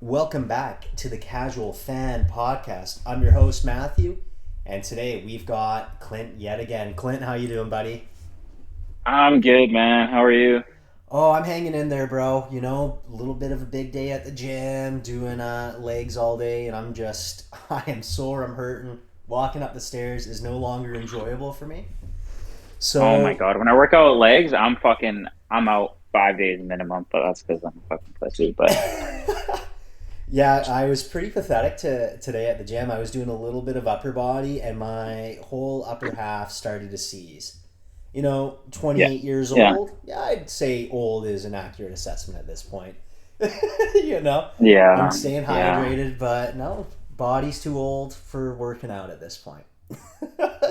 Welcome back to the Casual Fan Podcast. I'm your host, Matthew, and today we've got Clint yet again. Clint, how you doing, buddy? I'm good, man. How are you? Oh, I'm hanging in there, bro. You know, a little bit of a big day at the gym, doing legs all day, and I am sore, I'm hurting. Walking up the stairs is no longer enjoyable for me. Oh my So, God. When I work out legs, I'm out 5 days minimum, but that's because I'm a fucking pussy. But yeah, I was pretty pathetic today at the gym. I was doing a little bit of upper body, and my whole upper half started to seize. 28 yeah, years yeah, old. Yeah, I'd say old is an accurate assessment at this point. you know, I'm yeah, staying yeah. hydrated, but no, body's too old for working out at this point.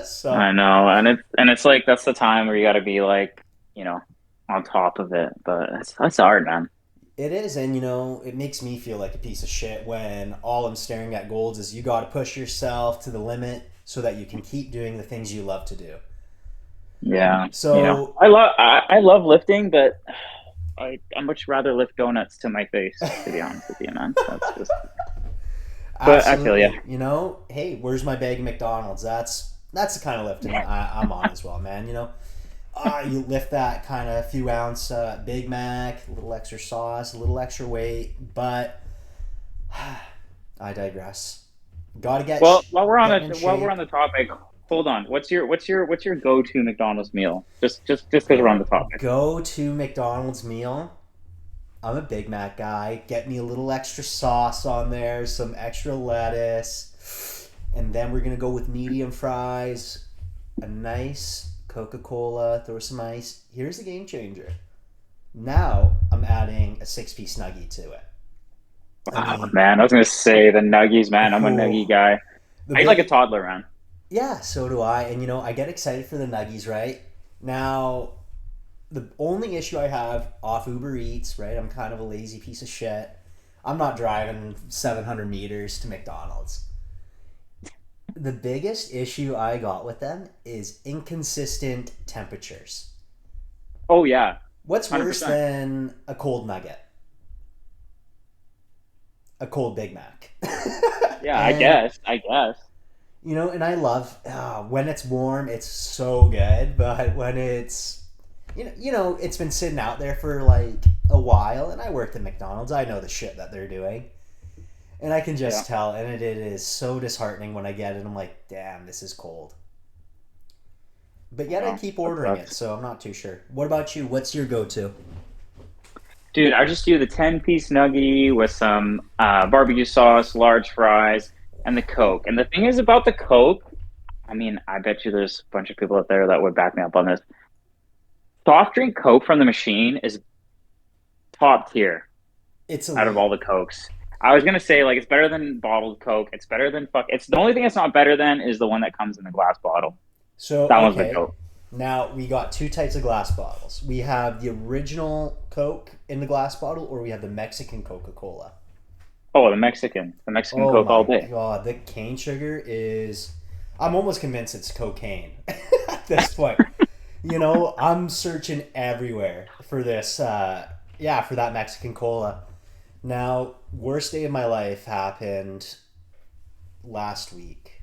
so, I know, and it's like that's the time where you got to be like, you know, on top of it. But that's hard, man. it is, and it makes me feel like a piece of shit when all I'm staring at goals is you got to push yourself to the limit so that you can keep doing the things you love to do. Yeah, So, I love lifting, but I much rather lift donuts to my face, to be honest with you, man. That's just. But I feel you. absolutely, hey, where's my bag of McDonald's? That's the kind of lifting I'm on as well, man. You lift that kind of few ounce Big Mac, a little extra sauce, a little extra weight, but I digress. Got to Well, while we're on getting in it, while we're shape. on the topic, hold on. What's your go-to McDonald's meal? Just because we're on the topic. Go to McDonald's meal. I'm a Big Mac guy. Get me a little extra sauce on there, some extra lettuce, and then we're gonna go with medium fries, a nice Coca-Cola, throw some ice. Here's the game changer. Now I'm adding a six-piece nugget to it. I Oh mean, man, I was gonna say the nuggies, man. I'm a nuggie oh, guy. the I eat like a big toddler, man. yeah, so do I. And I get excited for the nuggies, right? Now, the only issue I have off Uber Eats, right? I'm kind of a lazy piece of shit. I'm not driving 700 meters to McDonald's. The biggest issue I got with them is inconsistent temperatures. Oh yeah, What's worse 100%. than a cold nugget? A cold Big Mac. Yeah, I and guess. I guess. and I love when it's warm, it's so good. But when it's, it's been sitting out there for like a while, and I worked at McDonald's. I know the shit that they're doing, and I can Yeah, just tell. And it is so disheartening when I get it. I'm like, damn, this is cold. But I yet I know. keep That ordering it, sucks. so I'm not too sure. What about you? What's your go-to? Dude, I just do the 10-piece nuggie with some barbecue sauce, large fries, and the Coke. And the thing is about the Coke, I mean, I bet you there's a bunch of people out there that would back me up on this. Soft drink Coke from the machine is top tier It's out of all elite. the Cokes. I was gonna say like it's better than bottled Coke. It's better than fuck. It's the only thing it's not better than is the one that comes in the glass bottle. So, That one's the okay. goat. Now, we got two types of glass bottles. We have the original Coke in the glass bottle, or we have the Mexican Coca-Cola. Oh, the Mexican Oh Coke all my day. god, the cane sugar is. I'm almost convinced it's cocaine at this point. I'm searching everywhere for this. Yeah, for that Mexican cola. Now, worst day of my life happened last week.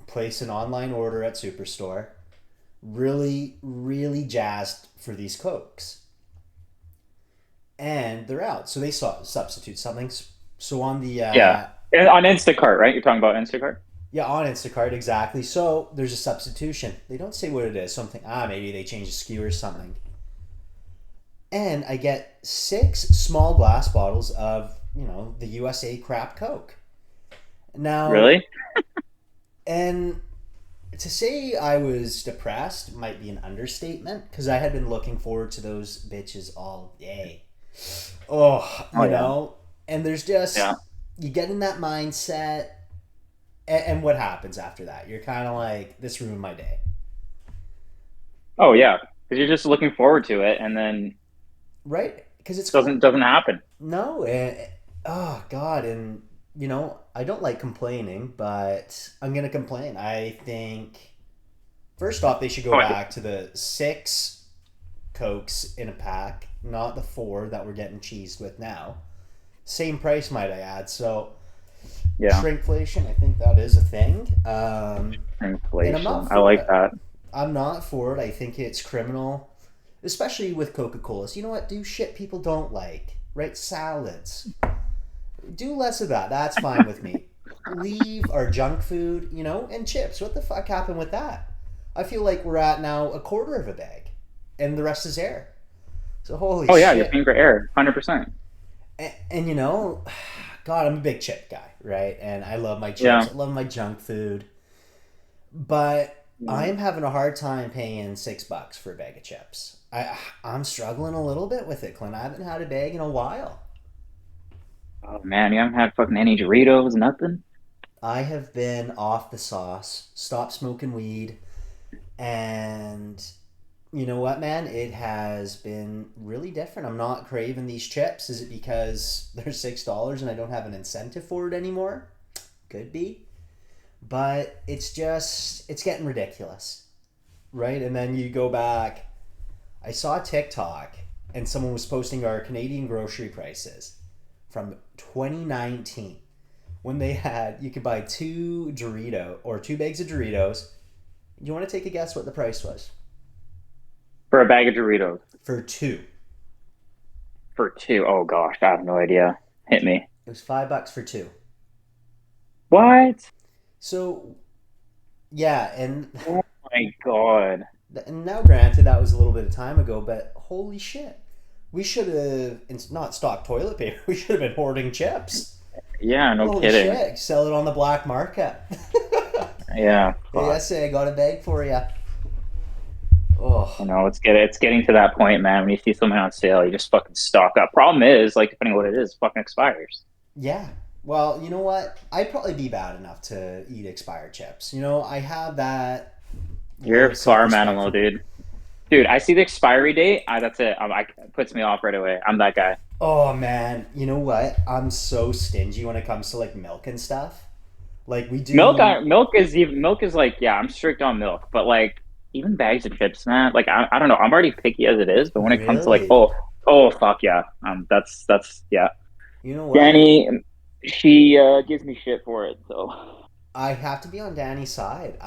Placed an online order at Superstore. Really, really jazzed for these Cokes. And they're out. So they substitute something. So on the Yeah, and on Instacart, right? You're talking about Instacart. yeah, on Instacart, exactly. So there's a substitution. They don't say what it is. Something, maybe they changed the SKU or something. And I get six small glass bottles of, the USA crap Coke. Now, Really? and to say I was depressed might be an understatement because I had been looking forward to those bitches all day. Oh, Oh yeah, and there's yeah. just, you get in that mindset, and what happens after that? You're kind of like, this ruined my day. Oh yeah, because you're just looking forward to it, and then Right? Because it's doesn't cold. doesn't happen. No, oh God, and I don't like complaining, but I'm gonna complain. I think first off, they should go Oh, back to the six Cokes in a pack, not the four that we're getting cheesed with now. Same price, might I add. So Yeah. shrinkflation, I think that is a thing. And I'm Inflation. not I for like it. that. I'm not for it. I think it's criminal, especially with Coca Cola. So you know what? Do shit people don't like, right? Salads. Do less of that. That's fine with me. Leave our junk food, and chips. What the fuck happened with that? I feel like we're at now a quarter of a bag, and the rest is air. So holy Oh yeah, you're paying shit. for air, 100%. And God, I'm a big chip guy, right? And I love my chips. Yeah. I love my junk food. But Yeah. I'm having a hard time paying $6 for a bag of chips. I'm struggling a little bit with it, Clint. I haven't had a bag in a while. Oh man, you haven't had fucking any Doritos, nothing? I have been off the sauce, stopped smoking weed, and you know what, man? It has been really different. I'm not craving these chips. Is it because they're $6 and I don't have an incentive for it anymore? Could be. But it's getting ridiculous, right? And then you go back. I saw TikTok and someone was posting our Canadian grocery prices from 2019 when they had you could buy two bags of Doritos. Do you want to take a guess what the price was For a bag of Doritos. for two? For two. Oh gosh, I have no idea. Hit me. It was $5 for two. What? So yeah, and Oh my God. and now granted that was a little bit of time ago, but holy shit, we should have it's not stock toilet paper. We should have been hoarding chips. Yeah, no Holy kidding. shit, sell it on the black market. Yeah, Hey, I fuck. say I got a bag for you. Oh, I know it's getting to that point, man. When you see something on sale, you just fucking stock up. Problem is, like, depending on what it is, it fucking expires. yeah. Well, you know what? I'd probably be bad enough to eat expired chips. I have that You're low a self farm respect animal, for me. dude. Dude, I see the expiry date. That's it. It puts me off right away. I'm that guy. Oh man, you know what? I'm so stingy when it comes to like milk and stuff. Like we do. Milk is like, yeah, I'm strict on milk, but like even bags of chips, man. Like I don't know. I'm already picky as it is, but when it comes to like, Really? oh fuck yeah, that's yeah. You know what? Danny, she gives me shit for it. So I have to be on Danny's side.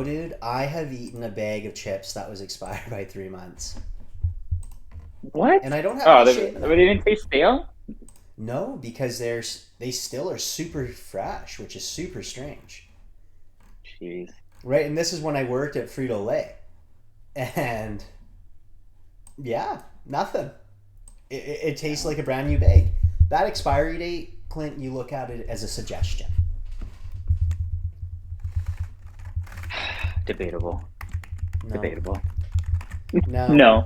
Dude, I have eaten a bag of chips that was expired by 3 months, what? and I don't have any Oh, shame in they that. didn't taste stale. No, because they still are super fresh, which is super strange, Jeez. right? And this is when I worked at Frito Lay, and yeah, nothing. It tastes like a brand new bag. That expiry date, Clint, you look at it as a suggestion. Debatable. No, Debatable. now, No.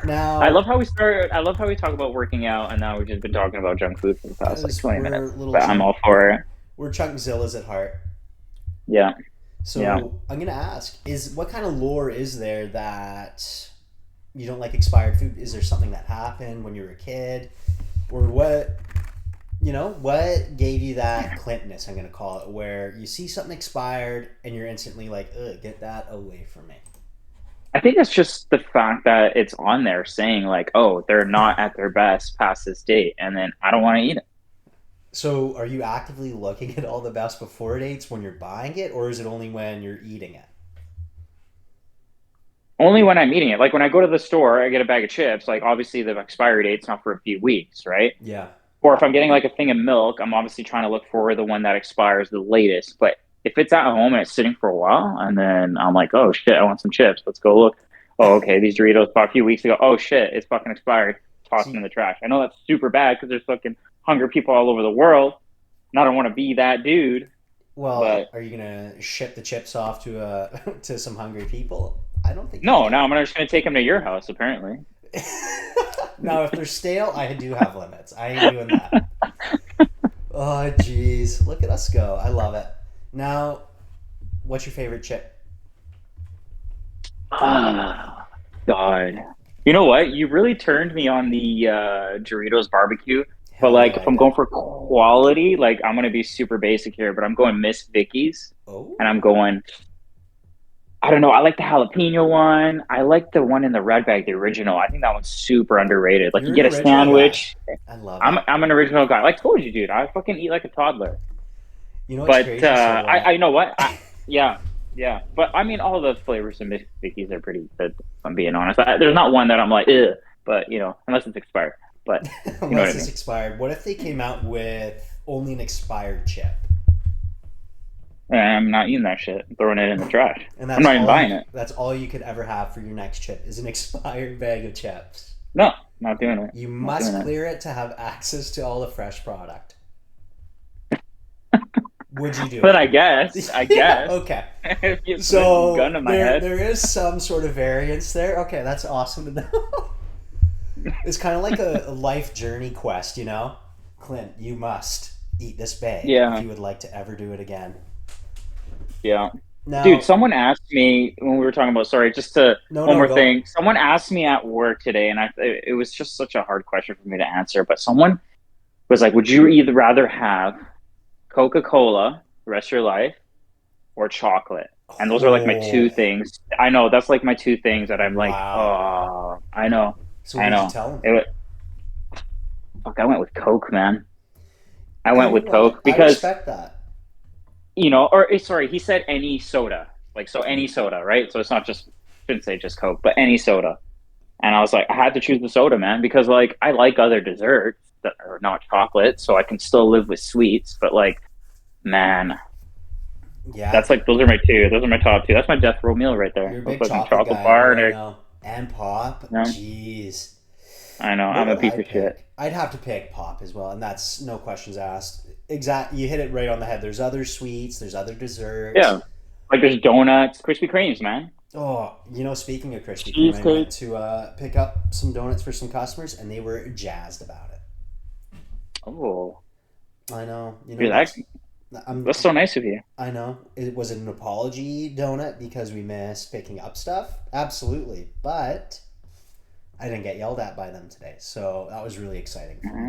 now, I love how we talk about working out, and now we've just been talking about junk food for the past like because 20 minutes. we're little But I'm chunk, all for it. we're chunkzillas at heart. Yeah. Yeah. So I'm gonna ask: Is what kind of lore is there that you don't like expired food? Is there something that happened when you were a kid, or what? What gave you that Clintness? I'm gonna call it, where you see something expired and you're instantly like, "Ugh, get that away from me." I think it's just the fact that it's on there saying like, oh, they're not at their best past this date, and then I don't want to eat it. So, are you actively looking at all the best before dates when you're buying it, or is it only when you're eating it? Only when I'm eating it. Like when I go to the store, I get a bag of chips. Like obviously the expiry date's not for a few weeks, right? Yeah. Or if I'm getting like a thing of milk, I'm obviously trying to look for the one that expires the latest. But if it's at home and it's sitting for a while, and then I'm like, oh shit, I want some chips. Let's go look. Oh, okay, these Doritos bought a few weeks ago. Oh shit, it's fucking expired. Toss them in See, the trash. I know that's super bad because there's fucking hungry people all over the world, and I don't want to be that dude. well, But are you gonna ship the chips off to to some hungry people? I don't think you no, now can. I'm just gonna take them to your house. Apparently, Now, if they're stale, I do have limits. I ain't doing that. Oh, jeez. Look at us go. I love it. Now, what's your favorite chip? ah, God. You know what? You really turned me on the Doritos barbecue. But Hell like, yeah, if I I'm did. going for quality, like I'm gonna be super basic here, but I'm going Miss Vicky's, and I'm Oh, going I don't know. I like the jalapeno one. I like the one in the red bag, the original. I think that one's super underrated. Like you You're an get a original guy. sandwich. I love I'm it. I'm an original guy. Like I told you, dude. I fucking eat like a toddler. You know what's But crazy? So do I. I know what. Yeah, yeah. But I mean, all the flavors in Mickey's are pretty good. If I'm being honest. There's not one that I'm like, ugh. But unless it's expired. But you know what I Unless it's mean. expired. What if they came out with only an expired chip? And I'm not eating that shit. I'm throwing it in the trash. And I'm that's not even all buying you it. that's all you could ever have for your next chip is an expired bag of chips. No, not doing it. You Not doing must it. clear it to have access to all the fresh product. Would you do But it? Yeah, I guess, okay. if you put a gun So to my there head, there is some sort of variance there. Okay, that's awesome to know. It's kind of like a life journey quest, you know? Clint, you must eat this bag if yeah, you would like to ever do it again. yeah. Dude, Now, someone asked me when we were talking about, sorry, just to no, one no, more go. thing. Someone asked me at work today, and it was just such a hard question for me to answer. But someone was like, "Would you either rather have Coca-Cola the rest of your life or chocolate?" And those are like my two Oh, things. I know that's like my two things that I'm like, wow. oh, So what I did you know. tell him? Fuck, I went with Coke, man. I You went know with what? Coke I because respect that. or sorry, he said any soda, like so any soda, right? So it's not just shouldn't say just Coke, but any soda. And I was like, I had to choose the soda, man, because like I like other desserts that are not chocolate, so I can still live with sweets. But like, man, Yeah, that's like those are my two. Those are my top two. That's my death row meal right there. you're a A big fucking chocolate chocolate guy. I bar know, and I a, know. And pop. you know, Jeez. I know What I'm a would piece I of shit. pick? I'd have to pick pop as well, and that's no questions asked. Exact. You hit it right on the head. There's other sweets. There's other Yeah, desserts. like there's donuts, Krispy Kremes, man, Oh, speaking of Krispy Kreme, I cheesecake. went to pick up some donuts for some customers, and they were jazzed about it. Oh, I know. dude, I'm. that's so nice of you. I know. It was an apology donut because we missed picking up stuff. Absolutely, but I didn't get yelled at by them today, so that was really exciting for me.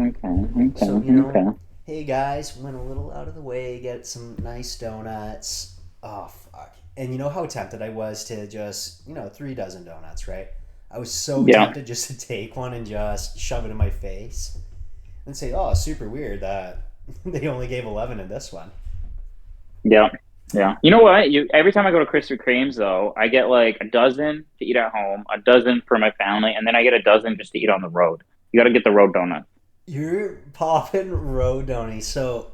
Okay, So okay, okay. hey guys, went a little out of the way, get some nice donuts. Oh fuck! And you know how tempted I was to just 3 dozen donuts, right? I was so Yeah, tempted just to take one and just shove it in my face and say, "Oh, super weird that they only gave 11 in this one." yeah, yeah. You know what? You every time I go to Krispy Kreme's though, I get like a dozen to eat at home, a dozen for my family, and then I get a dozen just to eat on the road. You got to get the road donut. You're popping road donuts. So,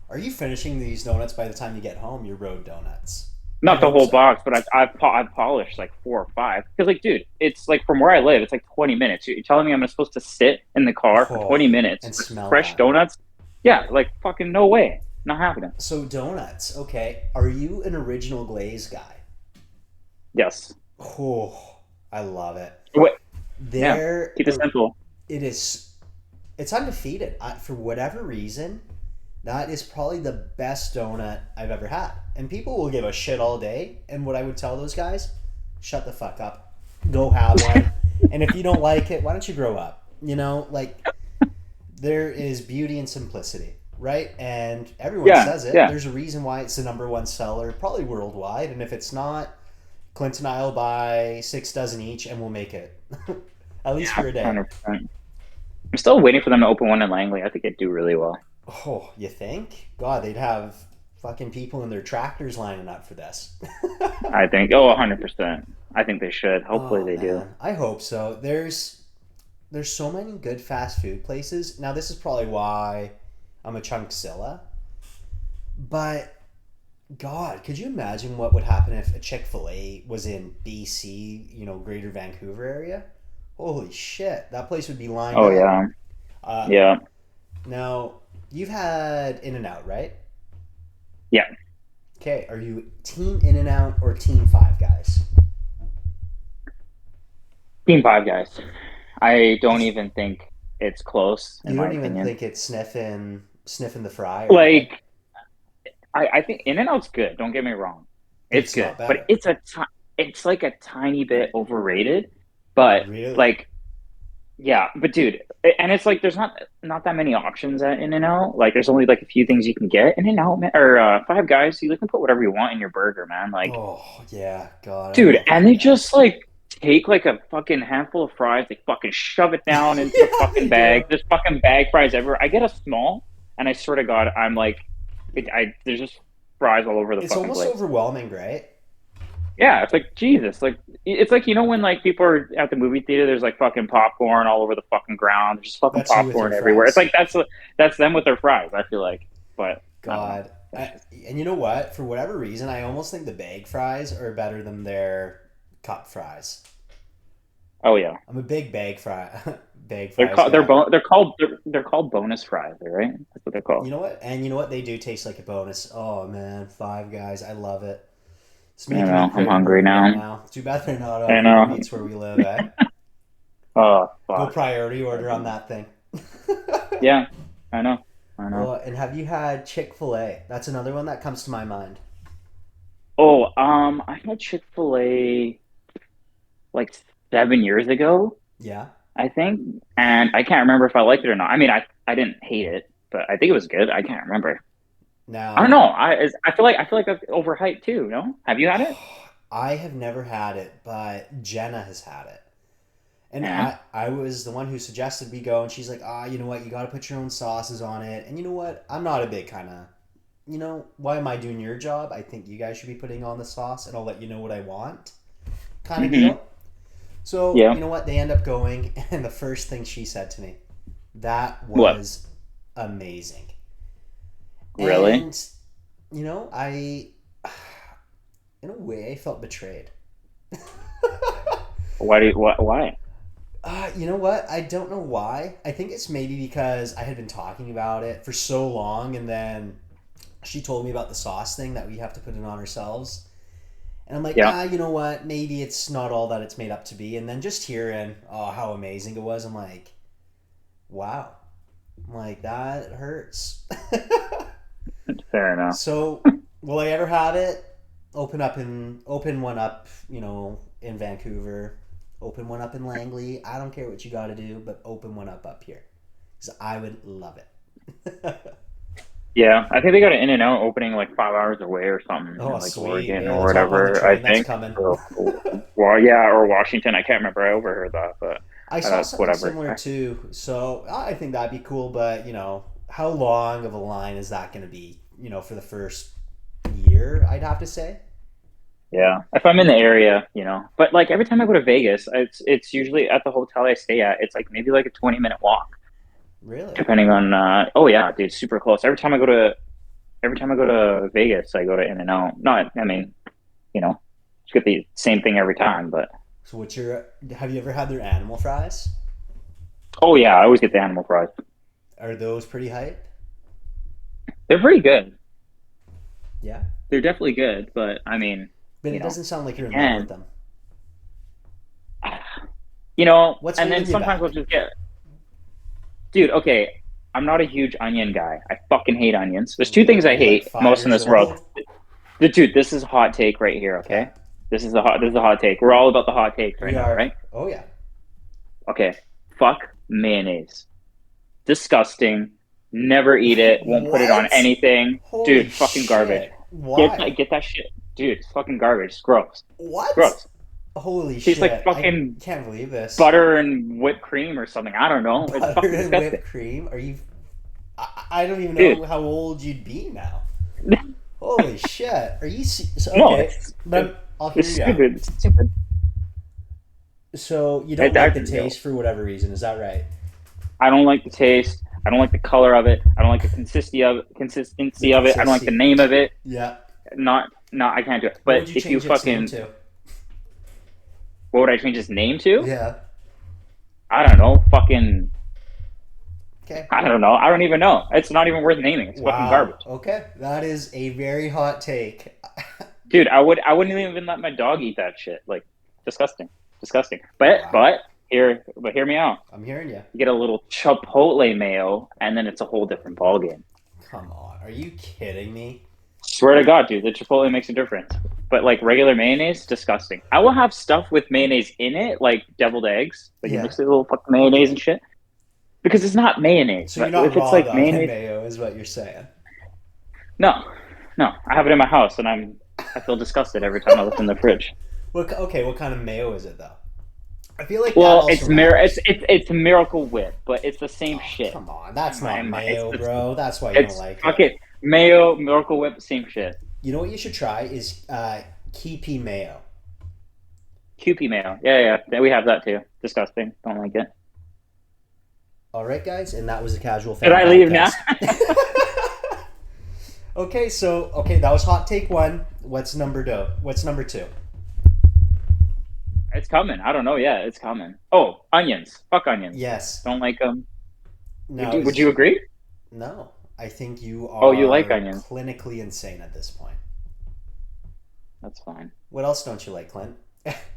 are you finishing these donuts by the time you get home? Your road donuts. I Not the hope whole so. box, but I've polished like four or five. Because like, dude, it's like from where I live, it's like 20 minutes. You're telling me I'm supposed to sit in the car for Oh, 20 minutes and with smell fresh that. donuts? Yeah, like fucking no way, not happening. So donuts. Okay, are you an original glaze guy? Yes. Oh, I love it. Wait, yeah. There, Keep it simple. it is. It's undefeated. For whatever reason, that is probably the best donut I've ever had. And people will give a shit all day. And what I would tell those guys, shut the fuck up. Go have one. And if you don't like it, why don't you grow up? Like there is beauty in simplicity, right? And everyone Yeah, says it. yeah. There's a reason why it's the number one seller, probably worldwide. And if it's not, Clint and I will buy 6 dozen each and we'll make it. At least Yeah, for a day. 100%. I'm still waiting for them to open one in Langley. I think it'd do really well. Oh, you think? God, they'd have fucking people in their tractors lining up for this. I think, oh, 100%. I think they should. Hopefully Oh they do. man, I hope so. There's so many good fast food places. Now this is probably why I'm a chunkzilla. But God, could you imagine what would happen if a Chick-fil-A was in BC, Greater Vancouver area? Holy shit, that place would be lined Oh, up. yeah. Uh, Yeah. Now you've had In-N-Out, right? Yeah. Okay, are you Team In-N-Out or Team Five Guys? Team Five Guys. I don't even think it's close, in You my don't even opinion. think it's sniffing the fry or anything. Like, I think In-N-Out's good. Don't get me wrong. It's It's good. not But better. it's like a tiny bit overrated. But Really? like, Yeah, but dude, and it's like there's not that many options at In-N-Out. Like there's only like a few things you can get. In-N-Out, man, or Five Guys, you can put whatever you want in your burger, man. Like, Oh yeah, God, I dude, love and Five they just Guys. like take like a fucking handful of fries, they fucking shove it down into the Yeah, fucking they do. bag. There's fucking bag fries everywhere. I get a small, and I swear to God, I'm like, there's just fries all over the It's fucking almost place. overwhelming, right? Yeah, it's like Jesus. Like it's like when like people are at the movie theater, there's like fucking popcorn all over the fucking ground. There's just fucking That's you with your popcorn everywhere. It's fries. like that's them with their fries. I feel like, but I don't know. God. It's just And you know what? For whatever reason, I almost think the bag fries are better than their cup fries. oh yeah, I'm a big bag fries they're guy. they're called bonus fries, right? That's what they're called. You know what? And you know what? They do taste like a bonus. Oh man, Five Guys, I love it. It's I making me know. I'm crave a hungry burger right now. now. Too bad they're not on I Uber know. Eats where we live, eh? Oh Go fuck. priority order on that thing. Yeah, I know. I know. Well, and have you had Chick-fil-A? That's another one that comes to my mind. Oh, I had Chick-fil-A like 7 years ago. Yeah. I think, and I can't remember if I liked it or not. I mean, I didn't hate it, but I think it was good. I can't remember. I don't know. Now, I feel like that's overhyped too. No, have you had it? I have never had it, but Jenna has had it. And Yeah. I was the one who suggested we go, and she's like, ah, you know what? You got to put your own sauces on it. And you know what? I'm not a big kind of, why am I doing your job? I think you guys should be putting on the sauce, and I'll let you know what I want kind of Hmm. deal. So, Yeah. you know what? They end up going, and the first thing she said to me, that What? was amazing. Really? And, in a way, I felt betrayed. Why do you, why? You know what? I don't know why. I think it's maybe because I had been talking about it for so long, and then she told me about the sauce thing that we have to put it on ourselves. And I'm like, Yeah. you know what? Maybe it's not all that it's made up to be. And then just hearing, how amazing it was, I'm like, wow. I'm like, that hurts. Fair enough. So, will I ever have it? Open one up, in Vancouver. Open one up in Langley. I don't care what you got to do, but open one up here, because I would love it. Yeah, I think they got an In-N-Out opening like 5 hours away or something Oh, in like sweet. Oregon Yeah, or let's hop on the whatever. I train. That's think. coming. Well, yeah, or Washington. I can't remember. I overheard that, but I saw something whatever. similar too, so I think that'd be cool. But how long of a line is that going to be? For the first year, I'd have to say. Yeah, if I'm in the area, But like every time I go to Vegas, it's usually at the hotel I stay at. It's like maybe like a 20-minute walk, Really? depending on. Oh yeah, dude, super close. Every time I go to Vegas, I go to In-N-Out. Not, I mean, just get the same thing every time. But So, have you ever had their animal fries? oh yeah, I always get the animal fries. Are those pretty hype? They're pretty good. Yeah, They're definitely good. But I mean, but you it know, doesn't sound like you're in love with again, them. What's and then holding you sometimes I'll back? just get, dude. Okay, I'm not a huge onion guy. I fucking hate onions. There's two things Are I you like hate five most in years this world. old? Dude, this is a hot take right here, Okay, okay? This is a hot take. We're all about the hot takes right we now, are. right? Oh yeah. Okay. Fuck mayonnaise. Disgusting. Never eat it. Won't put it on What? anything. Holy Dude, fucking garbage. shit! Why? Get that shit. Dude, it's fucking garbage. It's gross. It's What? gross. Holy Tastes like shit! I fucking can't believe this. butter and whipped cream or something. I don't know. It's Butter fucking and disgusting. whipped cream? Are you? I don't even Dude. know how old you'd be now. Holy shit! Are you? No, Okay, but I'll hear it's you out. stupid. It's stupid. So you I, don't like I, the taste for whatever reason, is that right? I don't like the taste. I don't like the color of it. I don't like the The consistency of it. I don't like the consistency. name of it. Yeah. Not, I can't do it. What But would you if you change its name fucking, to? what would I change his name to? Yeah. I don't know. Fucking, Okay. I don't know. I don't even know. It's not even worth naming. It's fucking Wow. garbage, Okay. That is a very hot take. dude. I wouldn't even let my dog eat that shit. Like, disgusting, disgusting. Wow. But hear me out. I'm hearing you. You get a little chipotle mayo, and then it's a whole different ballgame. Come on. Are you kidding me? Swear to God, dude, the chipotle makes a difference. But like regular mayonnaise, disgusting. I will have stuff with mayonnaise in it, like deviled eggs. Like you Yeah. mix it with a little fucking mayonnaise and shit. Because it's not mayonnaise. So you're But not if it's raw like dogging mayonnaise, mayo, is what you're saying. no, no. I have it in my house, and I feel disgusted every time I look in the fridge. Okay, what kind of mayo is it though? I feel like that Well, also matters. it's Miracle Whip, but it's the same Oh, shit. come on. That's not It's mayo, bro. That's why you don't it's like it. fucking mayo Miracle Whip, same shit. You know what you should try is Keepy mayo. QP mayo, yeah. We have that too. Disgusting. Don't like it. All right, guys, and that was the Casual Should Fan I leave now? Podcast. Okay, that was hot take one. What's number two? What's number two? It's coming. I don't know yet. It's coming. Oh, onions. Fuck onions. Yes. Don't like them. Now Would you is agree? no. I think you Oh, you like are onions. clinically insane at this point. That's fine. What else don't you like, Clint?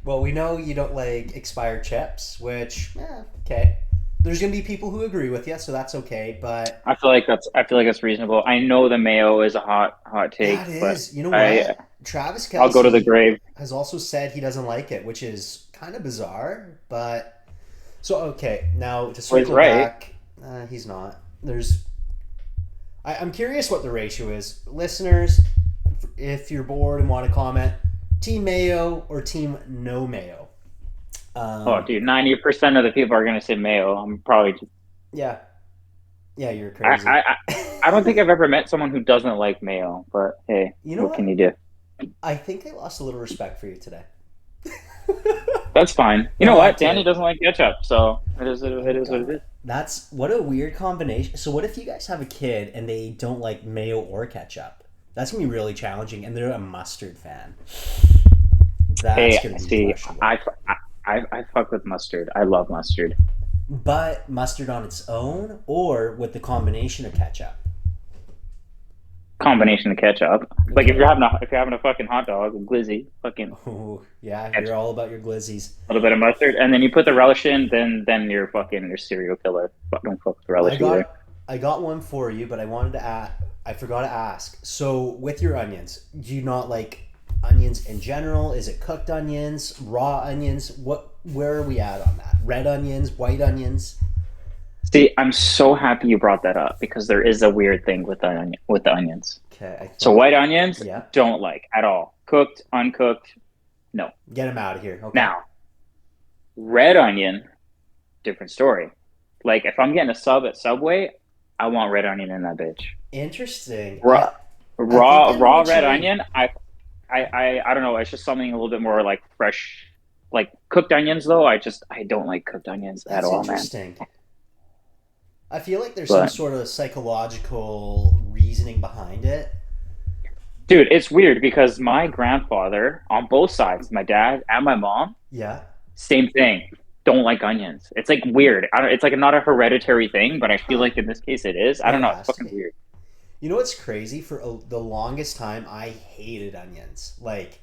Well, we know you don't like expired chips, which, okay. There's gonna be people who agree with you, so that's okay. But I feel like that's reasonable. I know the mayo is a hot yeah, take, it but is. You know I what? Travis I'll go to the Kelsey grave. has also said he doesn't like it, which is kind of bizarre. But so okay, now to Well, he's circle right. back, he's not. I'm curious what the ratio is, listeners. If you're bored and want to comment, Team Mayo or Team No Mayo. Oh, Um, dude, 90% of the people are gonna say mayo. I'm probably yeah, yeah, you're I, crazy. I I I don't think I've ever met someone who doesn't like mayo, but hey, You know what can what? you do? I think I lost a little respect for you today. That's fine. You know No, I what? Danny did. doesn't like ketchup, so it Oh is what it God, is. that's what a weird combination. So what if you guys have a kid and they don't like mayo or ketchup? That's gonna be really challenging, and they're a mustard fan. That's Hey, gonna be see, questionable. I fuck with mustard. I love mustard. But mustard on its own, or with the combination of ketchup. Combination of ketchup. Like Okay. if you're having a fucking hot dog, a glizzy, fucking Oh yeah, you're ketchup, all about your glizzies. a little bit of mustard, and then you put the relish in, then you're serial killer. Don't fuck with I relish either. got I got one for you, but I forgot to ask. So with your onions, do you not like onions in general? Is it cooked onions, raw onions? Where are we at on that? Red onions, white onions? See, I'm so happy you brought that up because there is a weird thing with with the onions. Okay, I So think white onions yeah. don't like at all. Cooked, uncooked, no. Get them out of here. Okay. Now, red onion, different story. Like if I'm getting a sub at Subway, I want red onion in that bitch. Interesting. Raw, I think I know raw what you red mean. onion. I don't know. It's just something a little bit more like fresh, like cooked onions. Though I don't like cooked onions at That's all, man. interesting. I feel like there's some But sort of psychological reasoning behind it. dude, it's weird because my grandfather on both sides, my dad and my mom, Yeah. same thing. Don't like onions. It's like weird. I don't. It's like not a hereditary thing, but I feel Huh. like in this case it is. I It don't know. It's has to fucking be. weird. You know what's crazy? For the longest time, I hated onions. Like,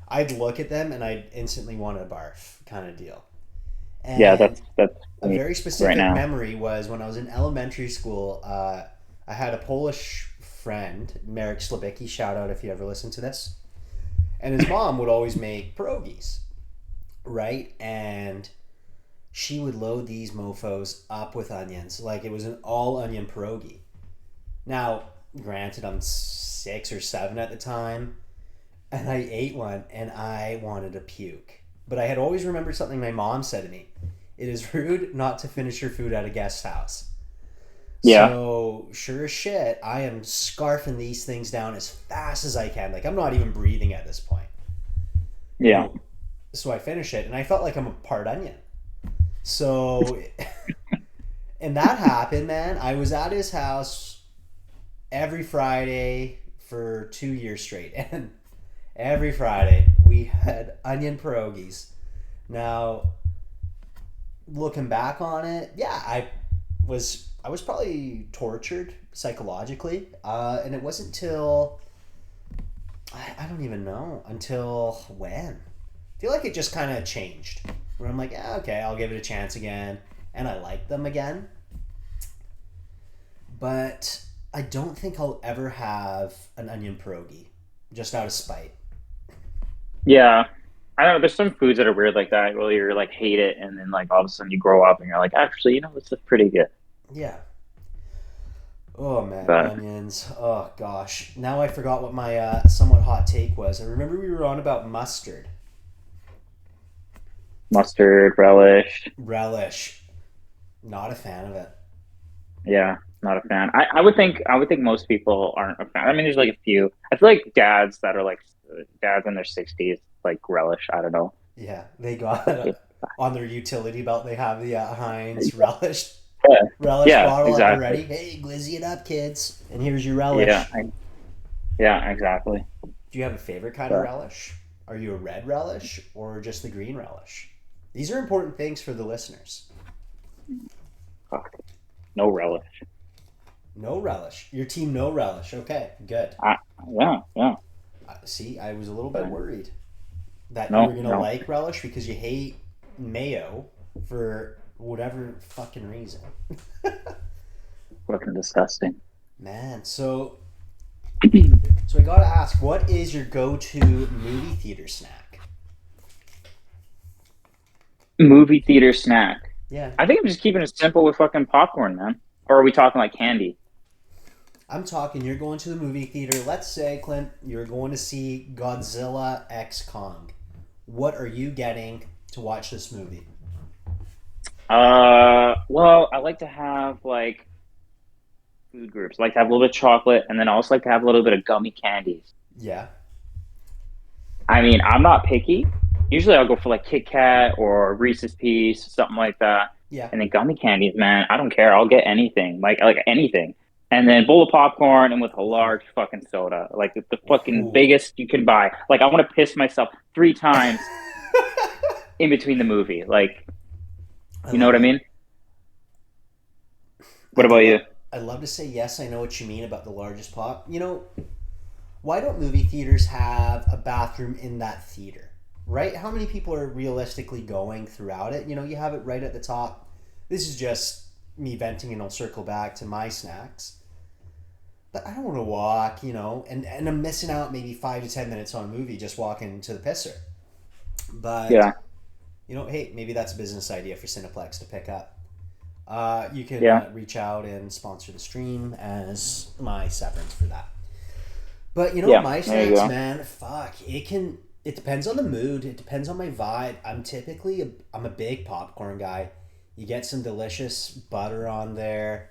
I'd look at them and I'd instantly want to barf, kind of deal. Yeah, And that's a me very right specific now. memory was when I was in elementary school. I had a Polish friend, Marek Slabicki. Shout out if you ever listen to this. And his mom would always make pierogies, right? And she would load these mofos up with onions, like it was an all onion pierogi. Now, granted, I'm 6 or 7 at the time, and I ate one and I wanted to puke. But I had always remembered something my mom said to me: "It is rude not to finish your food at a guest house." Yeah, So, sure as shit, I am scarfing these things down as fast as I can. Like, I'm not even breathing at this point. You yeah. know, so I finish it, and I felt like I'm a part onion. So, and that happened, man. I was at his house every Friday for 2 years straight, and every Friday we had onion pierogies. Now, looking back on it, yeah, I was probably tortured psychologically, and it wasn't until I don't even know until when. I feel like it just kind of changed. Where I'm like, yeah, okay, I'll give it a chance again, and I like them again. But I don't think I'll ever have an onion pierogi, just out of spite. Yeah. I don't know. There's some foods that are weird like that. Where you're like hate it, and then like all of a sudden you grow up and you're like, actually, this is pretty good. Yeah. Oh man, But onions. Oh gosh. Now I forgot what my somewhat hot take was. I remember we were on about mustard. mustard, relish, Relish. Not a fan of it. yeah, not a fan. I would think most people aren't a fan. I mean, there's like a few. I feel like dads that are like dads in their 60s like relish. I don't know. Yeah, they got Yeah, on their utility belt. They have the Heinz relish yeah, bottle at the exactly. ready. Hey, glizzy it up, kids, and here's your Yeah, relish. yeah, exactly. Do you have a favorite kind of But relish? Are you a red relish or just the green relish? These are important things for the listeners. fuck, no relish. No relish. Your team, no relish. Okay, good. I, yeah, yeah. See, I was a little bit But worried that you were no, gonna no. like relish because you hate mayo for whatever fucking reason. Fucking disgusting. Man, so I gotta ask, what is your go-to movie theater snack? Movie theater snack. Yeah, I think I'm just keeping it simple with fucking popcorn, man. Or are we talking like candy? I'm talking. You're going to the movie theater. Let's say, Clint, you're going to see Godzilla X Kong. What are you getting to watch this movie? Well, I like to have like food groups. I like to have a little bit of chocolate, and then I also like to have a little bit of gummy candies. Yeah, I mean, I'm not picky. Usually, I'll go for like Kit Kat or Reese's Piece, something like that. yeah. And then gummy candies, man, I don't care. I'll get anything, like anything. And then bowl of popcorn and with a Ooh, large fucking soda, like the fucking ooh. biggest you can buy. Like I want to piss myself 3 times in between the movie. Like, I you know love what I it. mean? What I'd about you? love. I'd love to say yes. I know what you mean about the largest pop. Why don't movie theaters have a bathroom in that theater? Right? How many people are realistically going throughout it? You have it right at the top. This is just me venting, and I'll circle back to my snacks. But I don't want to walk, and I'm missing out maybe 5 to 10 minutes on a movie just walking to the pisser. But, Yeah, hey, maybe that's a business idea for Cineplex to pick up. You can yeah, reach out and sponsor the stream as my severance for that. But yeah. my There you snacks, go. man, fuck, it depends on the mood. It depends on my vibe. I'm a big popcorn guy. You get some delicious butter on there,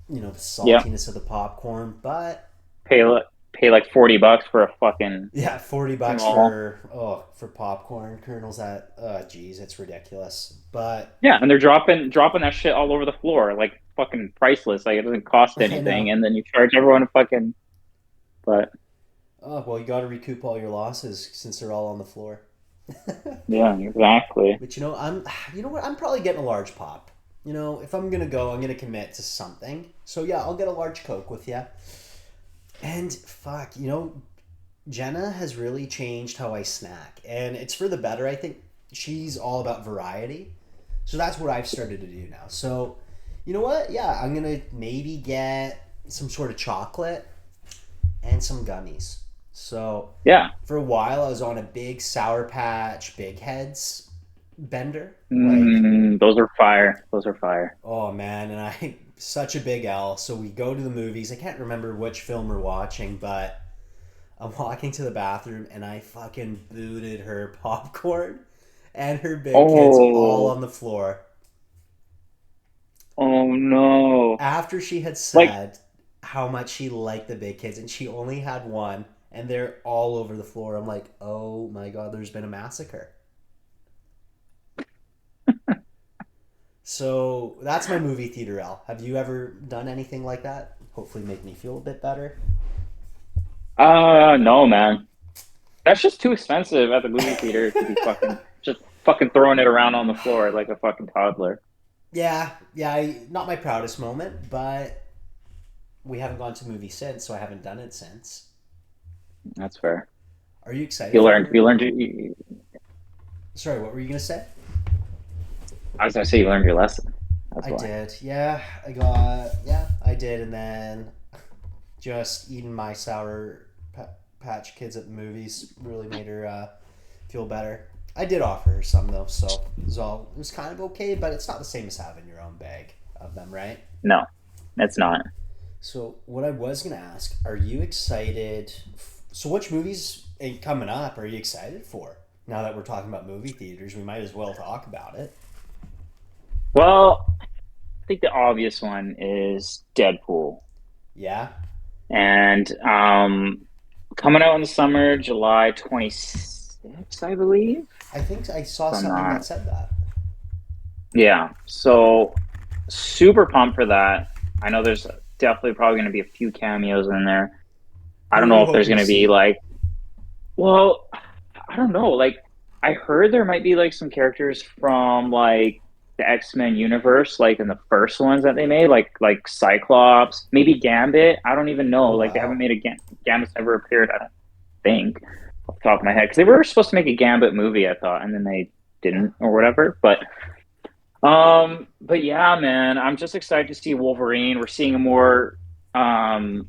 the Yeah, saltiness of the popcorn. But pay like $40 for a fucking yeah, 40 bucks small. for popcorn kernels. That geez, it's ridiculous. But Yeah, and they're dropping that shit all over the floor, like fucking priceless. Like it doesn't cost I know. anything, and then you charge everyone a fucking. But Oh well, you got to recoup all your losses since they're all on the floor. yeah, exactly. But you know what? I'm probably getting a large pop. If I'm gonna go, I'm gonna commit to something. So yeah, I'll get a large Coke with you. And fuck, Jenna has really changed how I snack, and it's for the better. I think she's all about variety, so that's what I've started to do now. So, you know what? Yeah, I'm gonna maybe get some sort of chocolate and some gummies. So, Yeah. for a while, I was on a big Sour Patch Big Heads bender. Like, Those are fire. Those are fire. oh man, and I such a big L. So we go to the movies. I can't remember which film we're watching, but I'm walking to the bathroom and I fucking booted her popcorn and her big kids all Oh, on the floor oh no. after she had Like, said how much she liked the big kids and she only had one and they're all over the floor. I'm like, oh my god, there's been a massacre. So that's my movie theater L. Have you ever done anything like that? Hopefully, make me feel a bit better. no, man. That's just too expensive at the movie theater to be fucking throwing it around on the floor like a fucking toddler. Yeah, yeah, not my proudest moment, but we haven't gone to movies since, so I haven't done it since. That's fair. Are you excited You learned. for? You learned. You, Sorry, what were you gonna say? I was gonna say you learned your lesson. That's I why. did. Yeah, I did, and then just eating my sour Patch Kids at the movies really made her feel better. I did offer her some though, so it was kind of okay, but it's not the same as having your own bag of them, right? No, it's not. So what I was gonna ask, are you excited? So which movies coming up are you excited for? Now that we're talking about movie theaters, we might as well talk about it. Well, I think the obvious one is Deadpool. Yeah, And coming out in the summer, July 26th, I believe. I think I saw If I'm something not. that said that. Yeah. So super pumped for that. I know there's definitely probably going to be a few cameos in there. I Who don't are know you if there's hoping going to to be see? like, well, I don't know. Like, I heard there might be like some characters from like the X-Men universe, like in the first ones that they made, like Cyclops, maybe Gambit. I don't even know. Oh Like, they haven't wow. made a Gambit's never appeared. I don't think off the top of my head because they were supposed to make a Gambit movie, I thought, and then they didn't or whatever. But yeah, man, I'm just excited to see Wolverine. We're seeing a more, um,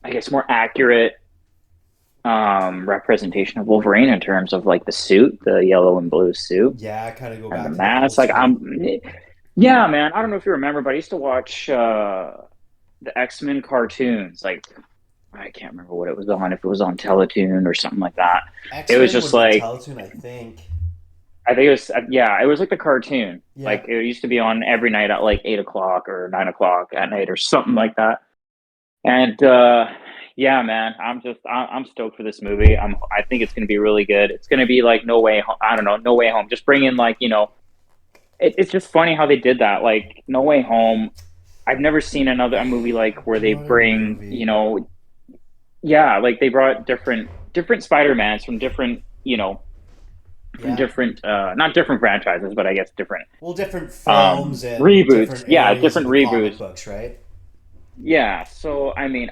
I guess, more accurate representation of Wolverine in terms of like the suit, the yellow and blue suit, Yeah, kind of go and the back to the old mask. Like school. yeah, man. I don't know if you remember, but I used to watch the X-Men cartoons. Like I can't remember what it was on, if it was on Teletoon or something like that. It X was Men just was on like Teletoon, I think. I think it was yeah, it was like the cartoon. Yeah. Like it used to be on every night at like 8 o'clock or 9 o'clock at night or something like that. And yeah, man, I'm stoked for this movie. I think it's gonna be really good. It's gonna be like No Way Home. I don't know, No Way Home. Just bring in like it's just funny how they did that. Like No Way Home. I've never seen another a movie like where they What a bring movie. yeah, like they brought different Spider-Mans from different from Yeah. different not different franchises, but I guess different Well, different films and reboots. different Yeah, areas of different the comic reboots. books, right? Yeah, so I mean,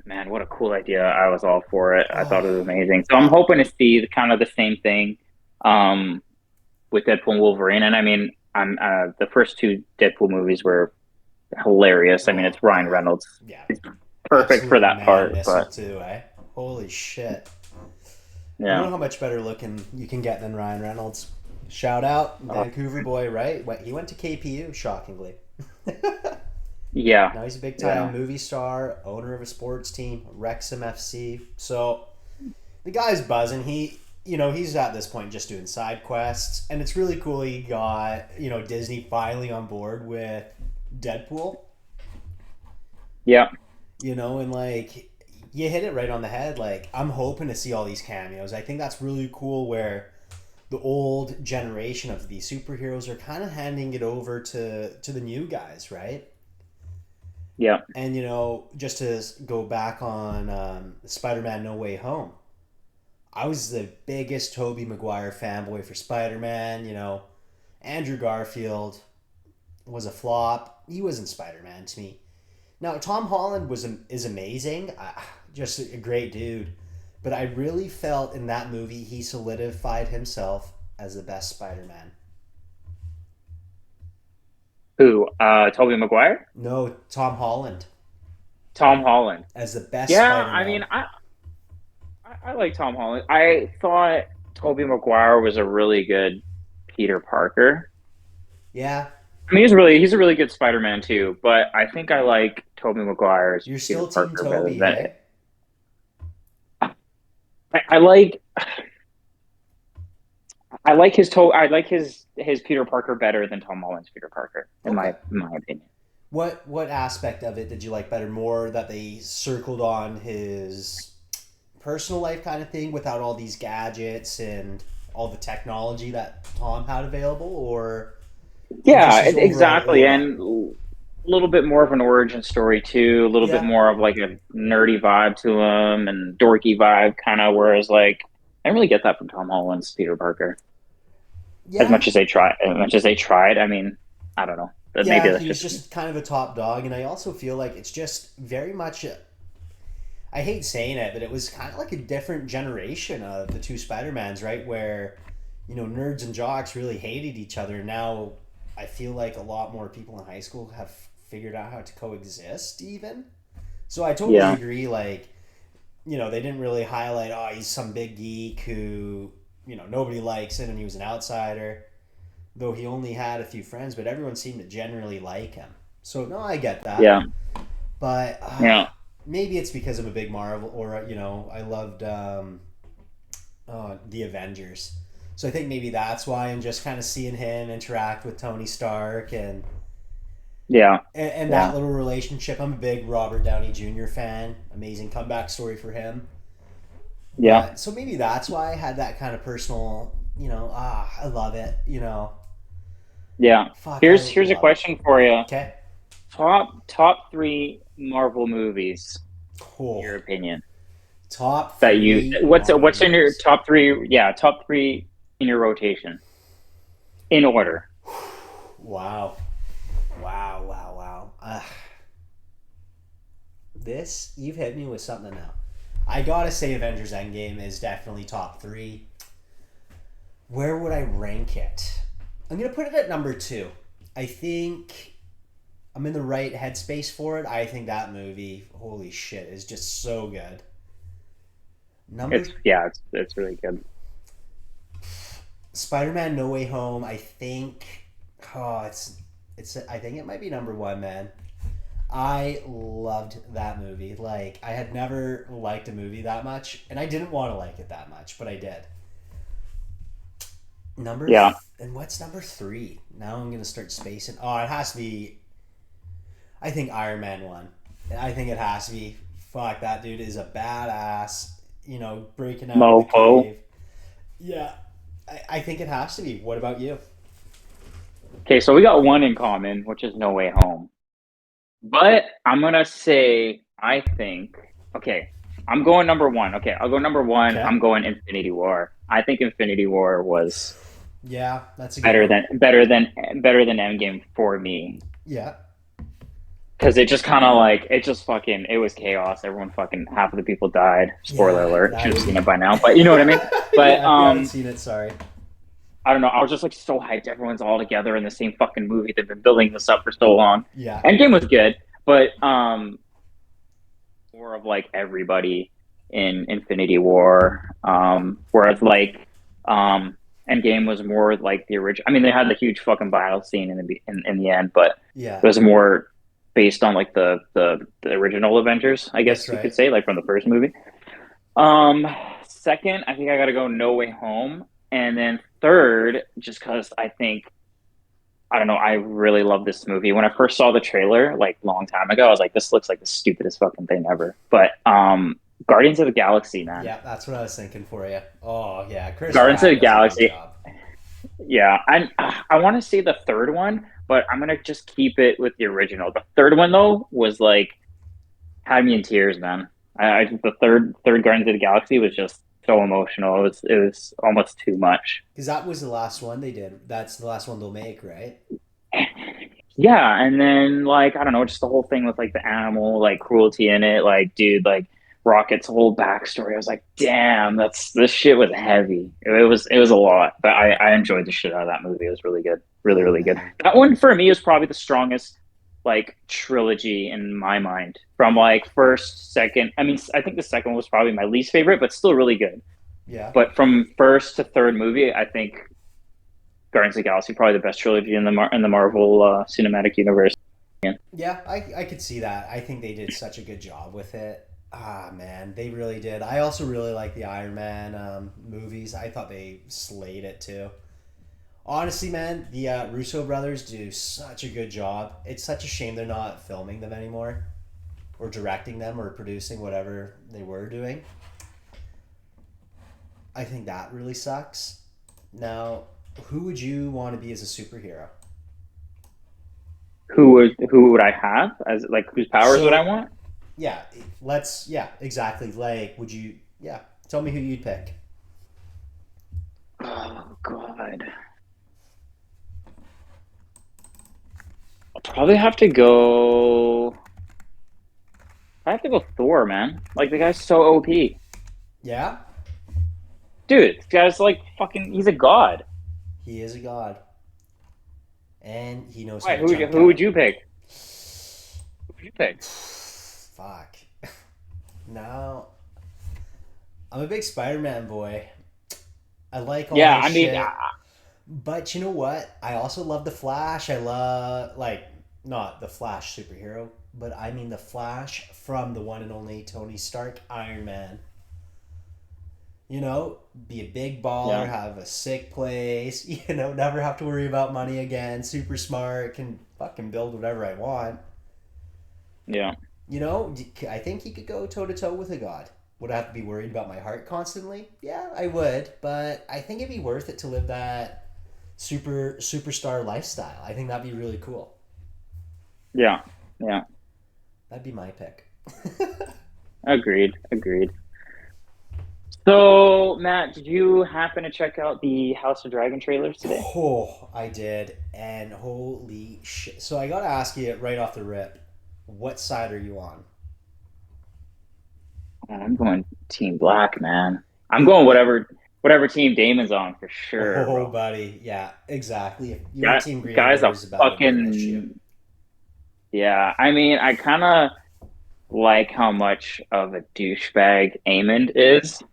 man, what a cool idea. I was all for it. I thought Oh, it was amazing. So I'm I, hoping to see kind of the same thing um with Deadpool and Wolverine. And I mean, I'm the first two Deadpool movies were hilarious. I mean, oh it's Ryan God. Reynolds. Yeah. It's perfect for Absolute that man part, missile but too, eh? Holy shit. I don't yeah. know how much better looking you can get than Ryan Reynolds. Shout out, Oh, Vancouver boy, right? He went to KPU, shockingly. yeah. Now he's a big time Yeah. movie star, owner of a sports team, Wrexham FC. So the guy's buzzing. He's at this point just doing side quests, and it's really cool. He got Disney finally on board with Deadpool. Yeah. And like you hit it right on the head. Like I'm hoping to see all these cameos. I think that's really cool. Where the old generation of these superheroes are kind of handing it over to the new guys, right? Yeah. And just to go back on Spider-Man: No Way Home, I was the biggest Tobey Maguire fanboy for Spider-Man. Andrew Garfield was a flop. He wasn't Spider-Man to me. Now Tom Holland is amazing, just a great dude. But I really felt in that movie he solidified himself as the best Spider-Man. Who? Tobey Maguire? No, Tom Holland Tom Holland. as the best Yeah, I mean, Spider-Man. I like Tom Holland. I thought Tobey Maguire was a really good Peter Parker. Yeah, I mean, he's a really good Spider-Man too, but I think I like Tobey Maguire's you're Peter still Team Parker better Toby, than hey? I like I like his Peter Parker better than Tom Holland's Peter Parker Okay. in my opinion. What aspect of it did you like better? More that they circled on his personal life kind of thing without all these gadgets and all the technology that Tom had available, or just Yeah, his overall exactly, aura? and a little bit more of an origin story too, a little bit Yeah, more of like a nerdy vibe to him and dorky vibe kind of, whereas like I didn't really get that from Tom Holland's Peter Parker. yeah, As much as they tried, I mean, I don't know. But maybe yeah. that's He was just me. just kind of a top dog, and I also feel like it's just very much. I hate saying it, but it was kind of like a different generation of the two Spider-Mans, right? Where nerds and jocks really hated each other. Now I feel like a lot more people in high school have figured out how to coexist, even. So I totally Yeah. agree. Like they didn't really highlight, oh, he's some big geek who, nobody likes him and he was an outsider. Though he only had a few friends, but everyone seemed to generally like him. So, no, I get that. Yeah, But yeah, maybe it's because I'm a big Marvel, or, I loved the Avengers. So I think maybe that's why I'm just kind of seeing him interact with Tony Stark yeah, and yeah, that little relationship. I'm a big Robert Downey Jr. fan. Amazing comeback story for him. yeah, But so maybe that's why I had that kind of personal, I love it. yeah. Fuck, I Here's a love it. question for you. Okay. Top three Marvel movies, in Cool. your opinion. Top That you three Marvel what's in your movies. top three? Yeah, top three in your rotation in order. Wow. Wow, wow, wow. This, you've hit me with something now. I gotta say, Avengers Endgame is definitely top three. Where would I rank it? I'm gonna put it at number two. I think I'm in the right headspace for it. I think that movie, holy shit, is just so good. Number It's really good. Spider-Man: No Way Home. I think, oh, it's. I think it might be number one, man. I loved that movie. Like, I had never liked a movie that much, and I didn't want to like it that much, but I did. Yeah. And what's number three? Now I'm gonna start spacing. Oh, it has to be. I think Iron Man one. I think it has to be. Fuck, that dude is a badass. Breaking out of the Mofo. cave. Yeah, I think it has to be. What about you? Okay, so we got one in common, which is No Way Home. But I'm gonna say I think okay, I'm going number one. Okay, I'll go number one. Okay. I'm going Infinity War. I think Infinity War was Yeah, that's a good one. better than Endgame for me. Yeah. Because it just kind of like it just fucking it was chaos. Everyone fucking half of the people died. Spoiler Yeah, alert. Should have that. seen it by now, but you know what I mean. But Yeah, if you haven't seen it, sorry. I don't know. I was just like so hyped. Everyone's all together in the same fucking movie. They've been building this up for so long. Yeah. Endgame was good, but more of like everybody in Infinity War. Whereas like Endgame was more like the original. I mean, they had the huge fucking battle scene in the end, but Yeah, it was more based on like the original Avengers, I that's guess you could right. say, like from the first movie. Um, Second, I think I gotta go No Way Home, and then third, just because I think I don't know. I really love this movie. When I first saw the trailer, like long time ago, I was like, "This looks like the stupidest fucking thing ever." But Guardians of the Galaxy, man, Yeah, that's what I was thinking for you. Oh, yeah, Chris Guardians of Pratt the does a great Galaxy. job. Yeah, I want to say the third one, but I'm gonna just keep it with the original. The third one though was like had me in tears, man. The third Guardians of the Galaxy was just so emotional. It was almost too much. Because that was the last one they did. That's the last one they'll make, right? Yeah, and then like I don't know, just the whole thing with like the animal like cruelty in it, like dude, like Rocket's whole backstory. I was like, damn, that's this shit was heavy. It was a lot, but I enjoyed the shit out of that movie. It was really good, really Oh, really good. man. That one for me is probably the strongest like trilogy in my mind. From like first, second. I mean, I think the second one was probably my least favorite, but still really good. Yeah. But from first to third movie, I think Guardians of the Galaxy probably the best trilogy in the Marvel cinematic universe. Yeah. Yeah, I could see that. I think they did such a good job with it. Ah, man, they really did. I also really like the Iron Man movies. I thought they slayed it too. Honestly, man, the Russo brothers do such a good job. It's such a shame they're not filming them anymore, or directing them, or producing whatever they were doing. I think that really sucks. Now, who would you want to be as a superhero? Who would I have as like whose powers would I So, want? yeah, yeah, exactly. Like, would you, yeah, tell me who you'd pick. Oh God, I'll probably have to go. I have to go Thor, man. Like the guy's so OP, Yeah, dude. This guy's like fucking. He's a god. he is a god, and he knows how Why? to jump Who would out. you pick? Who would you pick? Fuck. Now, I'm a big Spider-Man boy. I like all Yeah, his I mean, shit. But you know what? I also love the Flash. I love like not the Flash superhero, but I mean the Flash from the one and only Tony Stark Iron Man. Be a big baller, yeah, have a sick place, never have to worry about money again, super smart, can fucking build whatever I want. yeah. I think he could go toe to toe with a god. Would I have to be worried about my heart constantly? Yeah, I would, but I think it'd be worth it to live that superstar lifestyle. I think that'd be really cool. Yeah, yeah. That'd be my pick. Agreed, agreed. So, Matt, did you happen to check out the House of Dragon trailers today? Oh, I did, and holy shit! So I gotta ask you right off the rip, what side are you on? Oh, I'm going Team Black, man. I'm You, going you, whatever team Damon's on for sure, oh, bro. buddy, yeah, exactly. If you're Guy, Team Green, guy's a there's about a bit of an issue. fucking yeah. I mean, I kind of like how much of a douchebag Aemond is,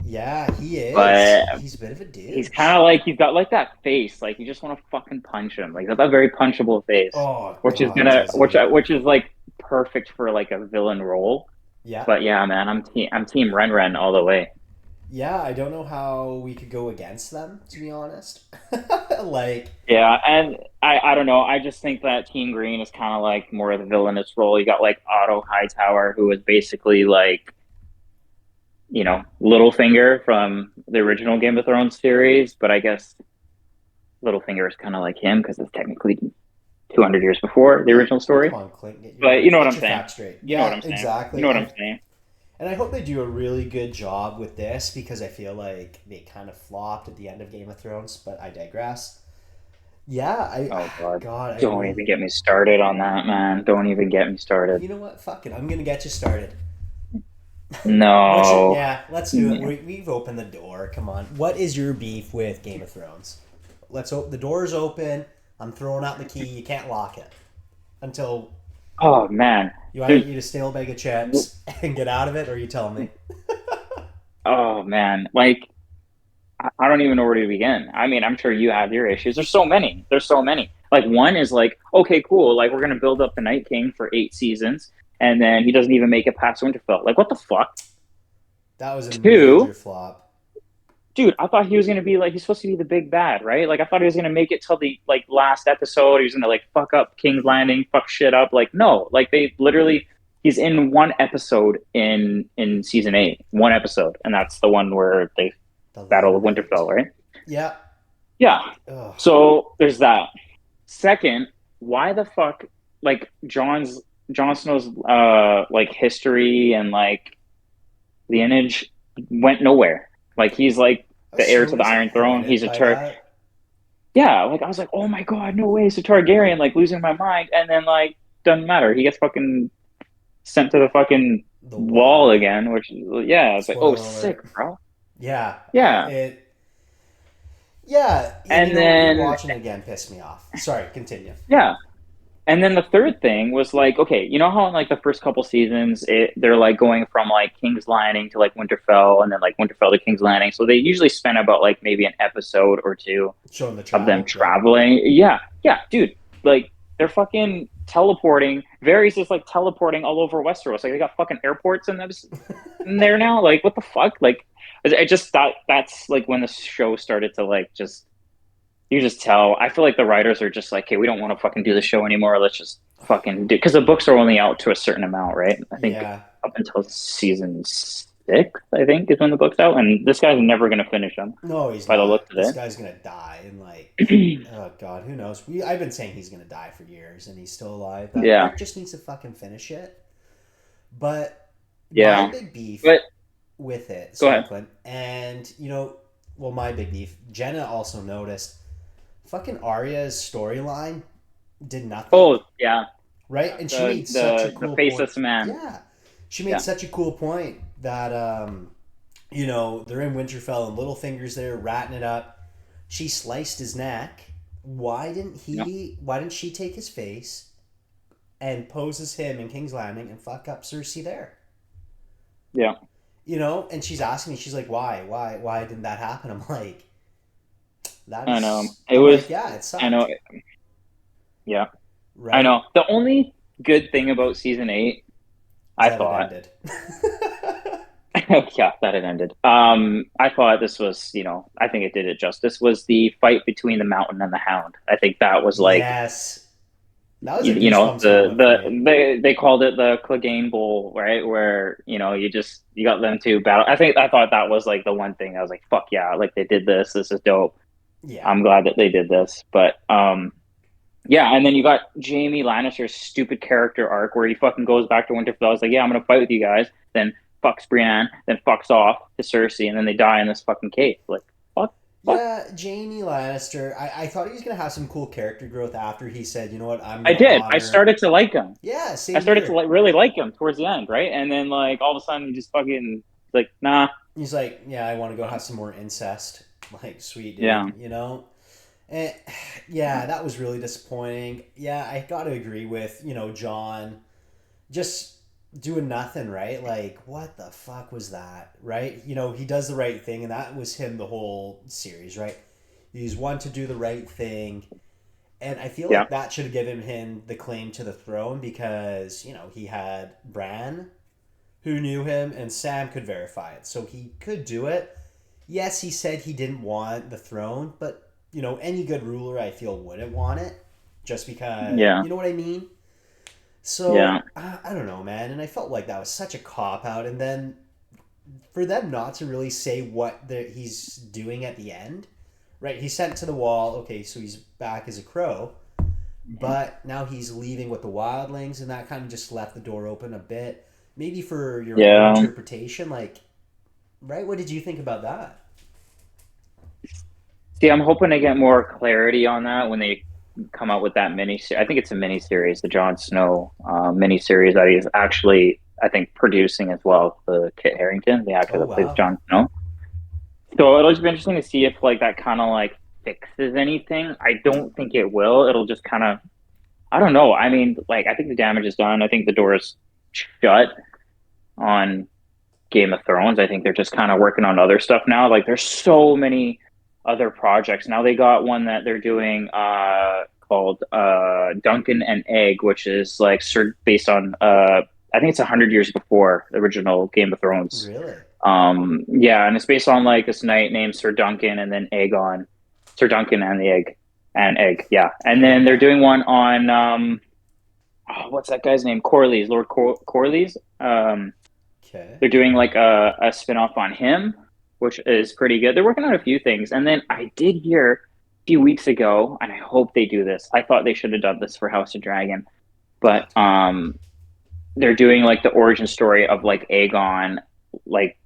Yeah, he is. but He's a bit of a he's douche. kind of like he's got like that face, like you just want to fucking punch him. Like that's a very punchable face, Oh God, does he? which is like perfect for like a villain role. Yeah, But yeah, man, I'm team Ren Ren all the way. yeah. I don't know how we could go against them, to be honest. Like, Yeah, and I don't know. I just think that Team Green is kind of like more of the villainous role. You got like Otto Hightower, who is basically like Littlefinger from the original Game of Thrones series, but I guess Littlefinger is kind of like him because it's technically 200 years before the yeah. original Come story. on, Clint, get But you know what get I'm your saying. facts straight. You know what Yeah, I'm saying. You exactly. know what I'm saying. And I hope they do a really good job with this because I feel like they kind of flopped at the end of Game of Thrones. But I digress. Yeah, Oh God, God, I don't really. even get me started on that, man. Don't even get me started. You know what? Fuck it. I'm gonna get you started. No. Yeah, let's do it. Yeah. We've opened the door. Come on. What is your beef with Game of Thrones? Let's open. The door's open. I'm throwing out the key. You can't lock it until Oh man. you either There's eat a stale bag of chips and get out of it, or you tell me. oh man. Like I don't even know where to begin. I mean, I'm sure you have your issues. There's so many. There's so many. Like one is like, okay, cool. Like we're gonna build up the Night King for 8 seasons, and then he doesn't even make it past Winterfell. Like what the fuck? That was a major Two, flop. dude, I thought he was gonna be like he's supposed to be the big bad, right? Like I thought he was gonna make it till the like last episode. He was gonna like fuck up King's Landing, fuck shit up. Like no, like they literally he's in one episode in season 8, one episode, and that's the one where they The Battle Long of Winterfell, Night. right? Yeah. Yeah. Ugh. So there's that. Second, why the fuck like Jon Snow's like history and like lineage went nowhere. Like he's like I was the heir so to the Iron Throne. disappointed He's a by Tur that. Yeah, like I was like, oh my god, no way, it's a Targaryen, like losing my mind, and then like doesn't matter. He gets fucking sent to the fucking The wall wall. again, which yeah, it's like, oh Spoiler sick, alert. bro. Yeah. Yeah. It. Yeah, and And then rewatching it again pissed me off. Sorry, continue. yeah, and then the third thing was like, okay, you know how in like the first couple seasons, they're like going from like King's Landing to like Winterfell, and then like Winterfell to King's Landing. So they usually spend about like maybe an episode or two Showing the of them travel. Yeah. traveling. Yeah, yeah, dude, like they're fucking teleporting. Varys is like teleporting all over Westeros. Like they got fucking airports in there now. Like what the fuck? Like I just thought that's like when the show started to like just you just tell. I feel like the writers are just like, hey, we don't want to fucking do the show anymore. Let's just fucking do because the books are only out to a certain amount, right? I think Yeah. up until season 6, I think is when the book's out, and this guy's never gonna finish them No, he's by the looks not. This of guy's gonna die in like, it. oh god, who knows? I've been saying he's gonna die for years, and he's still alive. That Yeah, Rick just needs to fucking finish it. But my yeah, big beef but with it, go sorry, ahead. Clint, and well, my big beef. Jenna also noticed, fucking Arya's storyline did nothing, Oh yeah, right? yeah. And she The made such a the the cool point. faceless man. Yeah, she made Yeah, such a cool point that they're in Winterfell and Littlefinger's there ratting it up. She sliced his neck. Why didn't yeah, he? Why didn't she take his face and pose as him in King's Landing and fuck up Cersei there? yeah. And she's asking me, she's like, why didn't that happen? I know. It I'm like, was. yeah, it I know. sucked, Yeah, I right? know. The only good thing about season 8, Is I that it thought, ended. yeah, that it ended. I thought this was, I think it did it justice. Was the fight between the Mountain and the Hound? I think that was like, Yes, that was a goosebumps moment for the me. they called it the Clegane Bowl, right? Where you got them to battle. I thought that was like the one thing I was like, fuck yeah, like they did this. This is dope. Yeah, I'm glad that they did this, but yeah, and then you got Jamie Lannister's stupid character arc where he fucking goes back to Winterfell. He's like, yeah, I'm gonna fight with you guys. Then fucks Brienne, then fucks off to Cersei, and then they die in this fucking cave. Like, fuck, fuck. yeah. Jamie Lannister. I thought he was gonna have some cool character growth after he said, you know what, I'm I gonna did. I honor. started to like him. Yeah, I same started to here. like really like him towards the end, right? And then like all of a sudden he just fucking like, nah, He's like, yeah, I want to go have some more incest. Like, sweet yeah, dude. And yeah, that was really disappointing. Yeah, I got to agree with, John just doing nothing, right? Like, what the fuck was that, right? He does the right thing, and that was him the whole series, right? He's one to do the right thing, and I feel yeah, like that should have given him the claim to the throne because, he had Bran, who knew him, and Sam could verify it. So he could do it. Yes, he said he didn't want the throne, but, any good ruler I feel wouldn't want it just because, yeah, you know what I mean? yeah, So I don't know, man, and I felt like that was such a cop out. And then for them not to really say what he's doing at the end, right? He's sent to the wall. Okay, so he's back as a crow, but now he's leaving with the wildlings, and that kind of just left the door open a bit, maybe for your own yeah. interpretation. Like, right? What did you think about that? See, I'm hoping to get more clarity on that when they come out with that mini. I think it's a mini series, the Jon Snow mini series that he's actually, I think, producing as well. The Kit Harington, the actor Oh that plays wow. Jon Snow. So it'll just be interesting to see if like that kind of like fixes anything. I don't think it will. It'll just kind of, I don't know. I mean, like I think the damage is done. I think the door is shut on Game of Thrones. I think they're just kind of working on other stuff now. Like there's so many other projects. Now they got one that they're doing called Duncan and Egg, which is like based on I think it's 100 years before the original Game of Thrones. Really? Yeah, and it's based on like this knight named Sir Duncan and then Aegon. Sir Duncan and the Egg, yeah. And then they're Okay. doing one on what's that guy's name? Corlys, Lord Corlys. Okay. They're doing like a spin-off on him, which is pretty good. They're working on a few things. And then I did hear a few weeks ago, and I hope they do this. I thought they should have done this for House of Dragon, but Okay. they're doing like the origin story of like Aegon, like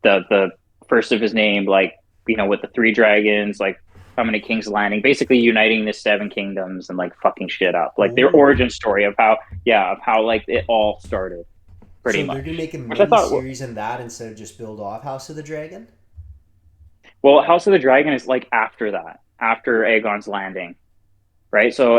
the first of his name, like with the three dragons, like coming to King's Landing, basically uniting the seven kingdoms and like fucking shit up. Like their Ooh. origin story of how, yeah, of how like it all started, pretty So they're gonna much. make a Which I mini thought, series in that instead of just build off House of the Dragon. well, House of the Dragon is like after that, after Aegon's Landing, right? So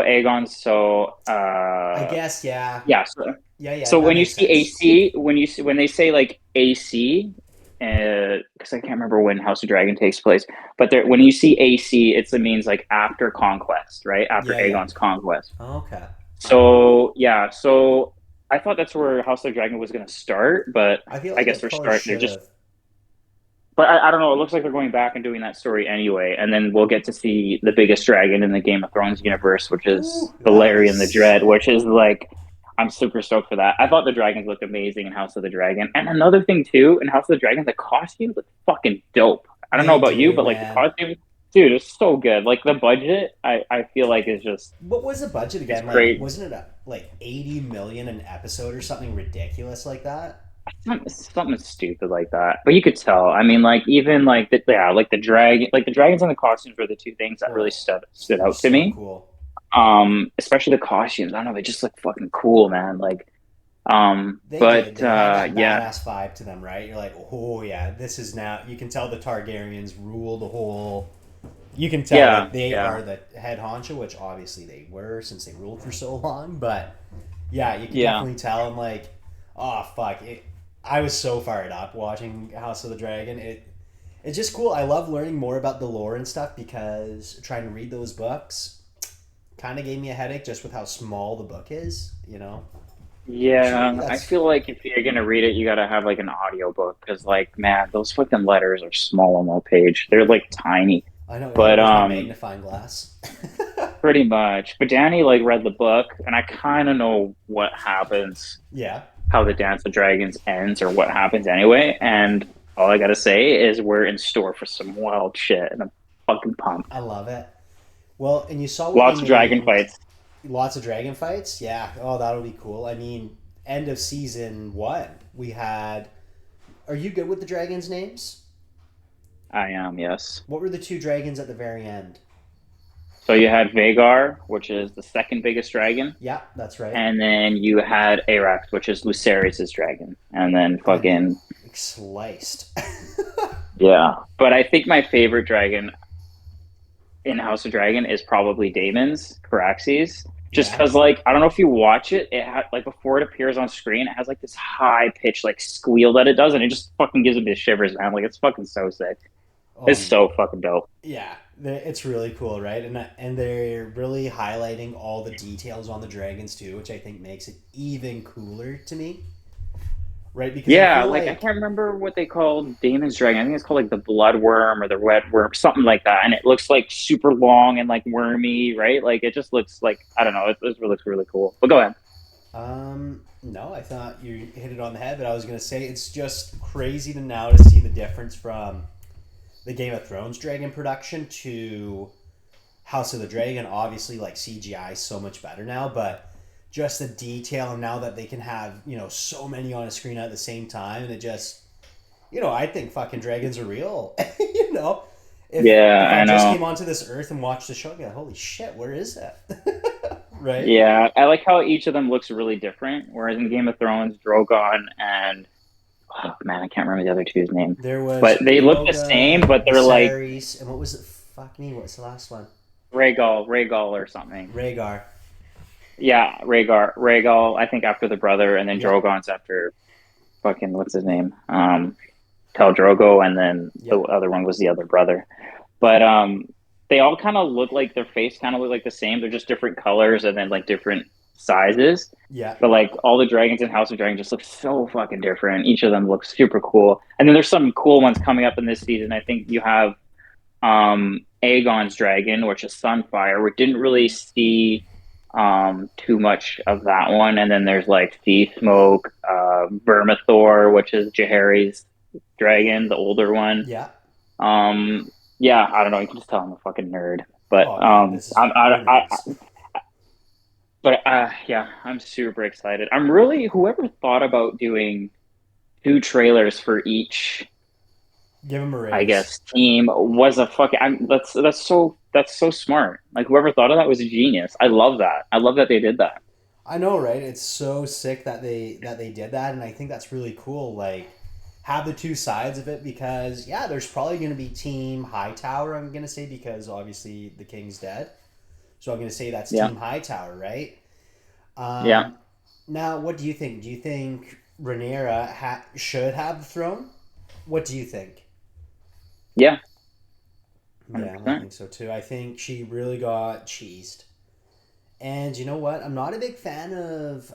I guess. Yeah. yeah. So, Yeah. Yeah. so That when you makes see sense. AC, when they say like AC, because I can't remember when House of Dragon takes place, but when you see AC, it means like after conquest, right? After Yeah. Yeah. Aegon's conquest. Okay. So yeah, so I thought that's where House of Dragon was going to start, but I feel I like guess it probably they're should just, have. but I don't know. It looks like they're going back and doing that story anyway, and then we'll get to see the biggest dragon in the Game of Thrones universe, which is Ooh, that'll be Valerian the Dread, which is sick. like, I'm super stoked for that. I thought the dragons looked amazing in House of the Dragon, and another thing too in House of the Dragon, the costumes look fucking dope. I don't know They about you, do, but like the man. costumes, dude, it's so good. Like the budget, I feel like is just What was the budget it's again? Like, great. wasn't it like 80 million an episode or something ridiculous like that? Something stupid like that. But you could tell. I mean, like even like like the dragon, like the dragons and the costumes were the two things that really Oh, stood they're out to so me. cool. Especially the costumes. I don't know, they just look fucking cool, man. Like, They did. but They had that yeah, badass vibe to them, right? You're like, oh yeah, this is now. You can tell the Targaryens rule the whole. You can tell yeah, like they yeah, are the head honcho, which obviously they were since they ruled for so long. But yeah, you can yeah, definitely tell. I'm like, oh fuck it. I was so fired up watching House of the Dragon. It's just cool. I love learning more about the lore and stuff because trying to read those books kind of gave me a headache just with how small the book is. Usually Yeah, I that's feel like if you're gonna read it, you gotta have like an audiobook because like man, those fucking letters are small on that page. They're like tiny. I know. But Where's my magnifying glass? pretty much. But Danny like read the book and I kinda know what happens, Yeah, how the Dance of Dragons ends or what happens anyway. And all I gotta say is we're in store for some wild shit and I'm fucking pumped. I love it. Well, and you saw what they Lots of dragon named fights. lots of dragon fights. Yeah. Oh, that'll be cool. I mean, end of season one, we had. Are you good with the dragons' names? I am, yes. What were the two dragons at the very end? So you had Vagar, which is the second biggest dragon. Yeah, that's right. And then you had Arax, which is Lucerys' dragon. And then And then they fucking sliced. yeah. But I think my favorite dragon in House of Dragon is probably Daemon's Caraxes. Just Yeah. because, like, I don't know if you watch it, like before it appears on screen, it has like this high pitch like squeal that it does, and it just fucking gives me the shivers, man. Like it's fucking so sick. It's Um. so fucking dope. Yeah. It's really cool, right? And they're really highlighting all the details on the dragons too, which I think makes it even cooler to me. Right? Because I Yeah, feel like I like can't remember what they called Daemon's dragon. I think it's called like the blood worm or the red worm, something like that. And it looks like super long and like wormy, right? Like it just looks like I don't know. It looks really cool. But go ahead. No, I thought you hit it on the head, but I was gonna say it's just crazy to now to see the difference from the Game of Thrones dragon production to House of the Dragon. Obviously, like CGI is so much better now, but just the detail and now that they can have so many on a screen at the same time, and it just I think fucking dragons are real. If Yeah, I I just know. came onto this earth and watched the show, I'd be like, holy shit, where is that? Right? Yeah, I like how each of them looks really different. Whereas in Game of Thrones, Drogon and oh man, I can't remember the other two's name, There was but they look the same, Rhaegoga, but they're like Viserys, and what was it? Fuck me, what's the last one? Rhaegal or something. Rhaegar. Yeah, Rhaegal. I think after the brother, and then Yep. Drogon's after fucking what's his name? Khal Drogo, and then the Yep. other one was the other brother. But they all kind of look like their face kind of look like the same. They're just different colors and then like different sizes. Yeah. But like all the dragons in House of Dragon just look so fucking different. Each of them looks super cool. And then there's some cool ones coming up in this season. I think you have Aegon's dragon, which is Sunfire. We didn't really see too much of that one. And then there's like Sea Smoke, Vermithor, which is Jaehaerys dragon, the older one. Yeah. Um, yeah, I don't know. You can just tell I'm a fucking nerd, but Oh man, this is we're nerds. yeah, I'm super excited. I'm really whoever thought about doing two trailers for each, Give him a I raise. guess, team was a fucking. That's so smart. Like whoever thought of that was a genius. I love that. I love that they did that. I know, right? It's so sick that they did that, and I think that's really cool. Like, have the two sides of it because yeah, there's probably going to be Team Hightower. I'm going to say because obviously the king's dead, so I'm going to say that's Yeah, Team Hightower, right? yeah, Um, Now, what do you think? Do you think Rhaenyra should have the throne? What do you think? yeah, hundred Yeah, I percent. think so too. I think she really got cheesed. And you know what? I'm not a big fan of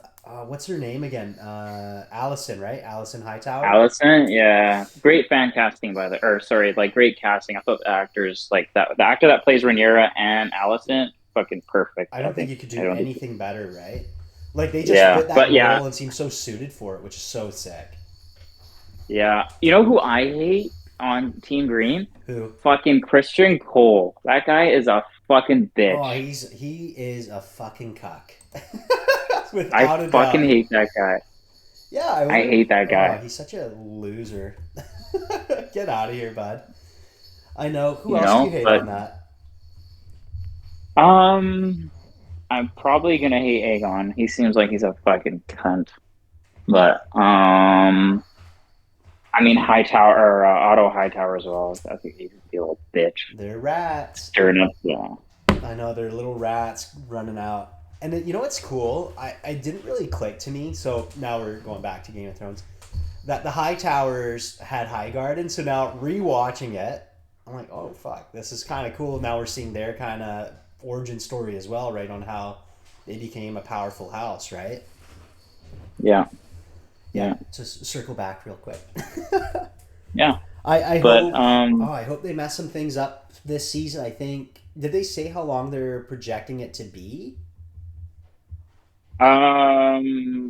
what's her name again? Allison, right? Allison Hightower. Allison, yeah, great fan casting by the, or sorry, like great casting. I thought the actors like that, the actor that plays Rhaenyra and Allison, fucking perfect. I I don't think think. you could I do don't think. anything better, right? Like they just Yeah, fit that but yeah, role and seem so suited for it, which is so sick. yeah. You know who I hate on Team Green? Who? Fucking Christian Cole. That guy is a fucking Oh, bitch. he is a fucking cuck, I without a fucking doubt. hate that guy. Yeah, I I wonder. hate that Oh, guy. he's such a loser. Get out of here, bud. I know. Who You else do you know, hate but on that? um, I'm probably gonna hate Aegon. He seems like he's a fucking cunt. Yeah, But I mean Hightower or Otto Hightower as well. I think he's a little bitch, they're rats. stirring up. Yeah, I know they're little rats running out. And you know what's cool? I didn't really click to me. So now we're going back to Game of Thrones. that the High Towers had High Garden. So now rewatching it, I'm like, oh fuck, this is kind of cool. Now we're seeing their kind of origin story as well, right? On how they became a powerful house, right? Yeah, Yeah. yeah, To circle back real quick, yeah. I But hope. Oh, I hope they mess some things up this season. I think. Did they say how long they're projecting it to be?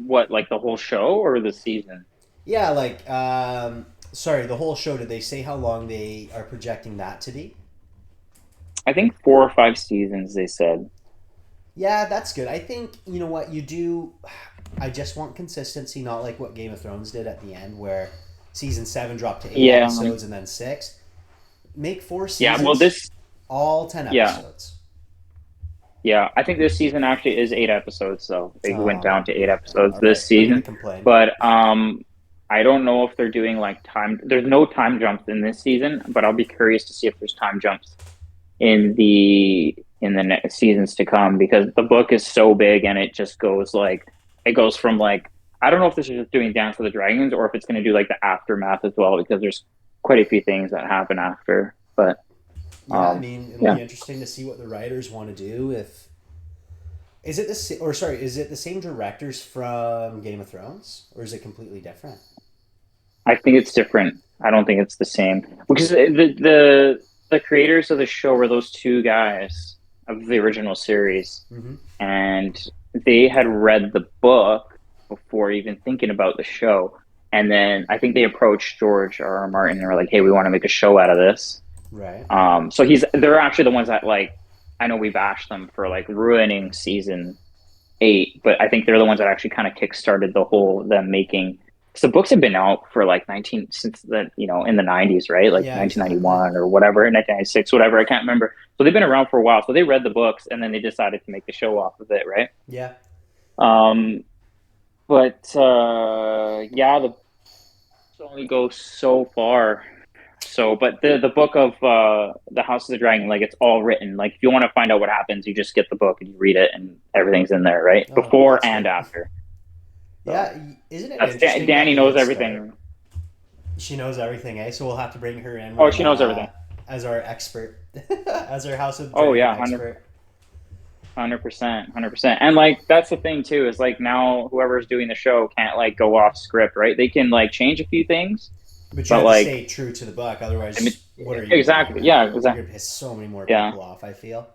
what, like the whole show or the season? Yeah, like sorry, the whole show. Did they say how long they are projecting that to be? I think 4 or 5 seasons, they said. Yeah, that's good. I think you know what you do. I just want consistency, not like what Game of Thrones did at the end, where season 7 dropped to eight Yeah, episodes and then six. Make four yeah. Well, seasons, this, all 10 yeah, episodes. yeah. I think this season actually is 8 episodes, so they went Oh, down to 8 episodes all right. this I'm gonna season. complain. But I don't know if they're doing like time. There's no time jumps in this season, but I'll be curious to see if there's time jumps in the next seasons to come because the book is so big and it just goes like it goes from like I don't know if this is just doing Dance with the Dragons or if it's going to do like the aftermath as well because there's quite a few things that happen after. But Yeah, I mean, it'll yeah, be interesting to see what the writers want to do. If is it or sorry, is it the same directors from Game of Thrones, or is it completely different? I think it's different. I don't think it's the same because the creators of the show were those two guys of the original series, Mm-hmm. and they had read the book before even thinking about the show. And then I think they approached George R. R. Martin and were like, "Hey, we want to make a show out of this." Right. So they're actually the ones that like I know we bashed them for like ruining season 8, but I think they're the ones that actually kind of kickstarted the whole them making. So the books have been out for like 19 since the in the 90s, right? Like Yeah, exactly. 1991 or whatever, 1996, whatever. I can't remember. So they've been around for a while. So they read the books and then they decided to make the show off of it, right? Yeah. Um, but yeah, the books only go so far. So, but the book of the House of the Dragon, like it's all written. Like if you want to find out what happens, you just get the book and you read it, and everything's in there, right? Oh, Before that's and good. after. So Yeah, isn't it that's interesting that Danny they knows did start? everything. She knows everything, eh? So we'll have to bring her in Oh, when she knows everything. as our expert, as our House of the Oh Dragon yeah, 100 expert. 100%, 100%. And like that's the thing too is like now whoever's doing the show can't like go off script, right? They can like change a few things, But you but have to like stay true to the book, I mean, otherwise, what are you gonna do, exactly, man? yeah, You're exactly, gonna piss so many more yeah. people off. I feel.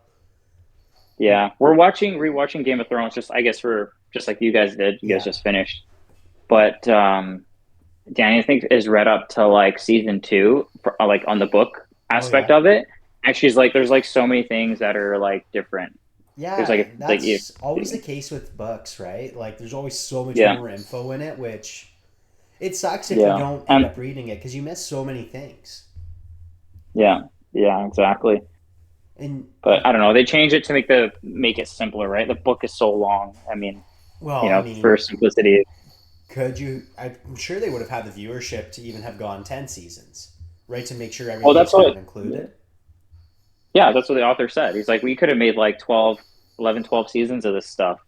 Yeah, we're watching rewatching Game of Thrones. Just I guess we're just like you guys did. You guys Yeah. just finished, but Danny I think is read up to like season 2 for, like on the book Oh aspect yeah. of it, and she's like, "There's like so many things that are like different." There's Yeah, like like you, that's always the case with books, right? Like, there's always so much yeah, more info in it, which it sucks if you yeah, don't end and up reading it because you miss so many things. yeah, yeah, exactly. And But I don't know. They changed it to make it simpler, right? The book is so long. I mean, well, I for mean, simplicity. could you? I'm sure they would have had the viewership to even have gone 10 seasons, right? To make sure Oh, everything's that's kind of what. included. Yeah, that's what the author said. He's like, we could have made like 12, 11, 12 seasons of this stuff.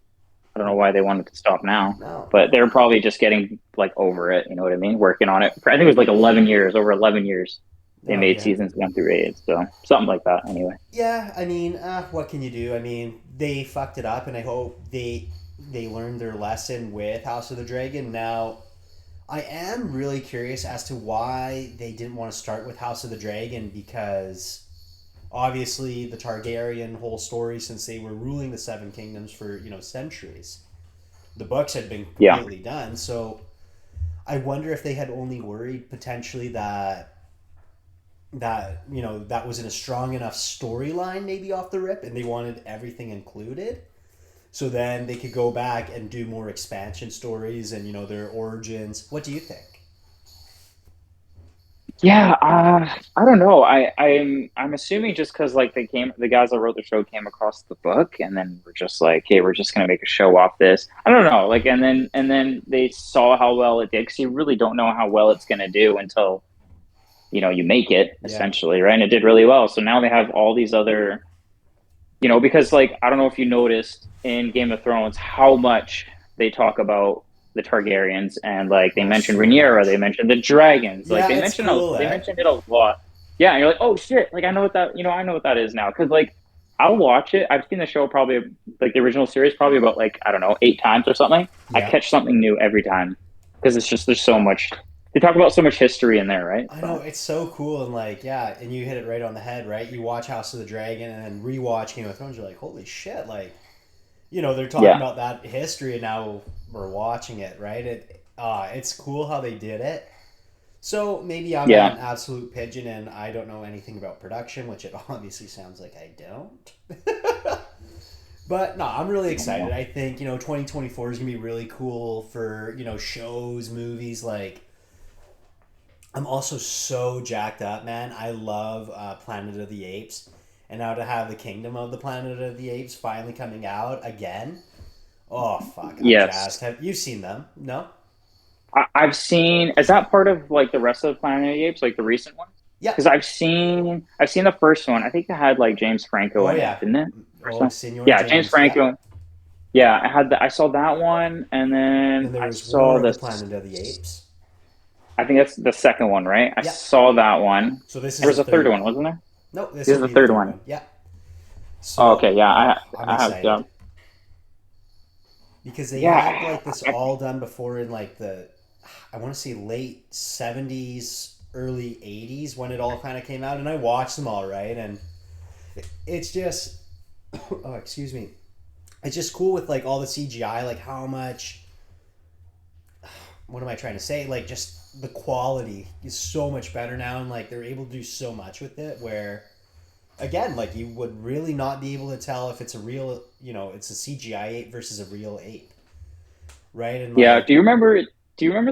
I don't know why they wanted to stop now, No. but they're probably just getting like over it. You know what I mean? Working on it. I think it was like 11 years, over 11 years. They Oh made yeah. seasons 1 through 8. So something like that anyway. Yeah, I mean, what can you do? I mean, they fucked it up, and I hope they learned their lesson with House of the Dragon. Now, I am really curious as to why they didn't want to start with House of the Dragon because obviously the Targaryen whole story since they were ruling the Seven Kingdoms for centuries. The books had been Yeah. completely done, so I wonder if they had only worried potentially that wasn't a strong enough storyline maybe off the rip and they wanted everything included so then they could go back and do more expansion stories and their origins. What do you think? Yeah, I don't know. I'm assuming just because like the guys that wrote the show came across the book and then we're just like, hey, we're just gonna make a show off this. I don't know, like, and then they saw how well it did because you really don't know how well it's gonna do until you make it Yeah. essentially, right? And it did really well. So now they have all these other, because like I don't know if you noticed in Game of Thrones how much they talk about. the Targaryens, and like they Oh, mentioned so Rhaenyra, they much. mentioned the dragons, like Yeah, it's cool, they eh? mentioned it a lot. Yeah, and you're like, oh shit, like I know what that I know what that is now because like I'll watch it. I've seen the show probably like the original series probably about like I don't know 8 times or something. I Yeah. catch something new every time because it's just there's so much. They talk about so much history in there, right? I know So it's so cool and like yeah, and you hit it right on the head, right? You watch House of the Dragon and then rewatch Game of Thrones, you're like, holy shit, like they're talking yeah, about that history and now we're watching it, right? It's cool how they did it. So maybe I'm yeah, an absolute pigeon and I don't know anything about production, which it obviously sounds like I don't. But no, I'm really excited. I think 2024 is gonna be really cool for shows, movies. Like I'm also so jacked up, man. I love Planet of the Apes, and now to have the Kingdom of the Planet of the Apes finally coming out again. Oh fuck, I'm jazzed. yes. Have you seen them? No. I've seen. Is that part of like the rest of the Planet of the Apes, like the recent ones? Yep. Because I've seen the first one. I think it had like James Franco Oh in it, yeah. didn't it? First Oh, one. Senor Yeah, James James. Yep. Franco. Yeah, I saw that one, and then Then there I was War saw of the this. Planet of the Apes. I think that's the second one, right? I Yep. saw that one. So this There is was the a third third one, one. wasn't there? Nope, this This will is the be the third third one. one. Yep. Oh, So okay, yeah, I'm I have. Yeah, excited because they had yeah, like this all done before in like I want to say late 70s, early 80s when it all kind of came out, and I watched them all, right? And it's just oh, excuse me. It's just cool with like all the CGI, like how much what am I trying to say? Like just the quality is so much better now and like they're able to do so much with it where again, like you would really not be able to tell if it's a real, it's a CGI ape versus a real ape, right? And yeah. like Do you remember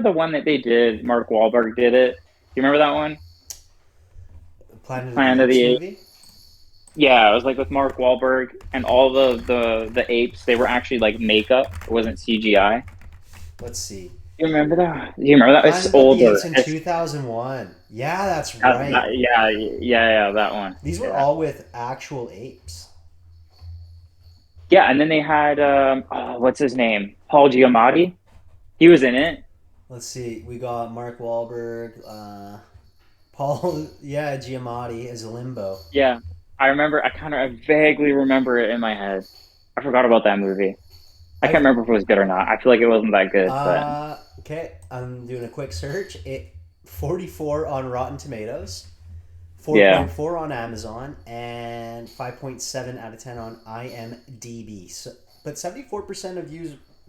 the one that they did? Mark Wahlberg did it. Do you remember that one? Planet of the Planet of Apes the Apes. movie. Yeah, it was like with Mark Wahlberg and all the apes. They were actually like makeup. It wasn't CGI. Let's see. Do you remember that? Do you remember that? It's Planet of the Apes older. in It's 2001. Yeah, that's right. yeah, that one. These were Yeah, all with actual apes. yeah. And then they had what's his name? Paul Giamatti. He was in it. Let's see. We got Mark Wahlberg, Paul, yeah, Giamatti as Limbo. Yeah, I remember. I vaguely remember it in my head. I forgot about that movie. I can't I've remember if it was good or not. I feel like it wasn't that good, but Okay, I'm doing a quick search. 44 on Rotten Tomatoes, yeah. 4.4 on Amazon, and 5.7 out of 10 on IMDb. So, but 74% of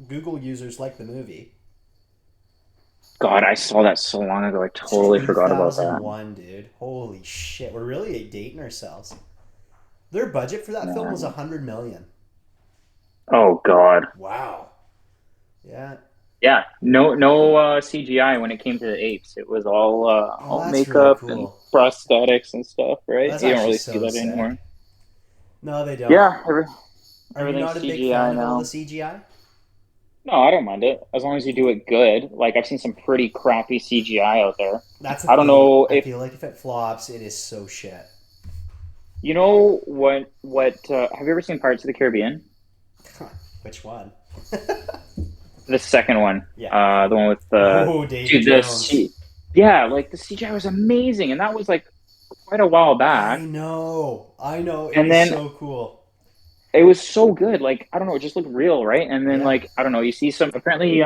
Google users like the movie. God, I saw that so long ago. I It's totally forgot about that. 2001, dude. Holy shit. We're really dating ourselves. Their budget for that film was Yeah. 100 million. Oh God. Wow. Yeah. Yeah, no CGI when it came to the apes. It was Oh, all that's really makeup and cool. prosthetics and stuff, right? That's You don't actually really see so that sick. anymore. No, they don't. Yeah, Are you everything's not a big CGI fan of all the now. CGI? No, I don't mind it as long as you do it good. Like I've seen some pretty crappy CGI out there. That's the I don't thing. know I if feel like if it flops, it is so shit. you know what have you ever seen Pirates of the Caribbean? Which one? The second one. Yeah. The one with the Oh, Davy dude the Jones. C yeah, like the CGI was amazing and that was like quite a while I back. know. I know. It And was then so cool. it was so good. Like I don't know, it just looked real, right? And then Yeah. like I don't know, you see some apparently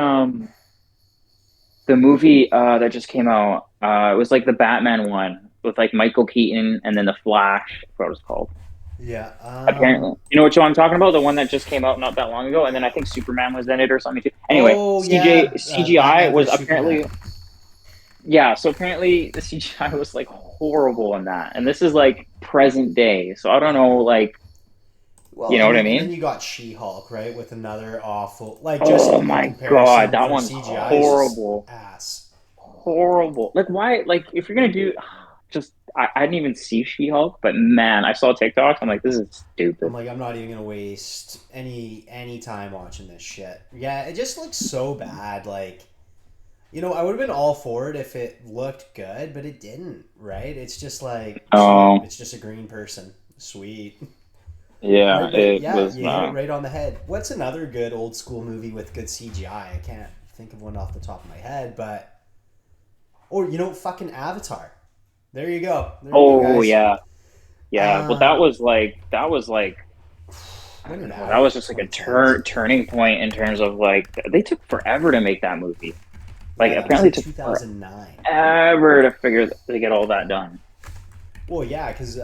the movie that just came out it was like the Batman one with like Michael Keaton and then the Flash. I forgot what it's called. Yeah. Apparently, you know what show I'm talking about? The one that just came out not that long ago, and then I think Superman was in it or something too. Anyway, Oh, yeah. CGI Batman was versus Superman. apparently yeah. So apparently the CGI was like horrible in that, and this is like present day. So I don't know, like Well, you know and what I then and then mean? you got She-Hulk, right, with another awful, like just Oh in my god, comparison that for one's CGI is just horrible. ass. Horrible. Like why? Like if you're gonna do, just I didn't even see She-Hulk, but man, I saw TikToks. I'm like, this is I'm stupid. like, I'm not even gonna waste any time watching this shit. Yeah, it just looks so bad. Like, I would have been all for it if it looked good, but it didn't. Right? It's just like sweet. Oh It's just a green person. Sweet. yeah, Right? But it yeah, was you hit it not. right on the head. What's another good old school movie with good CGI? I can't think of one off the top of my head, but or fucking Avatar. There you go. There you go, Oh guys. yeah, yeah. But that Um, was like I when don't did know. That was just like a 2010s? turning point in terms of like they took forever to make that movie. Like Yeah, that was apparently in it took 2009. forever to get all that done. Well, yeah, because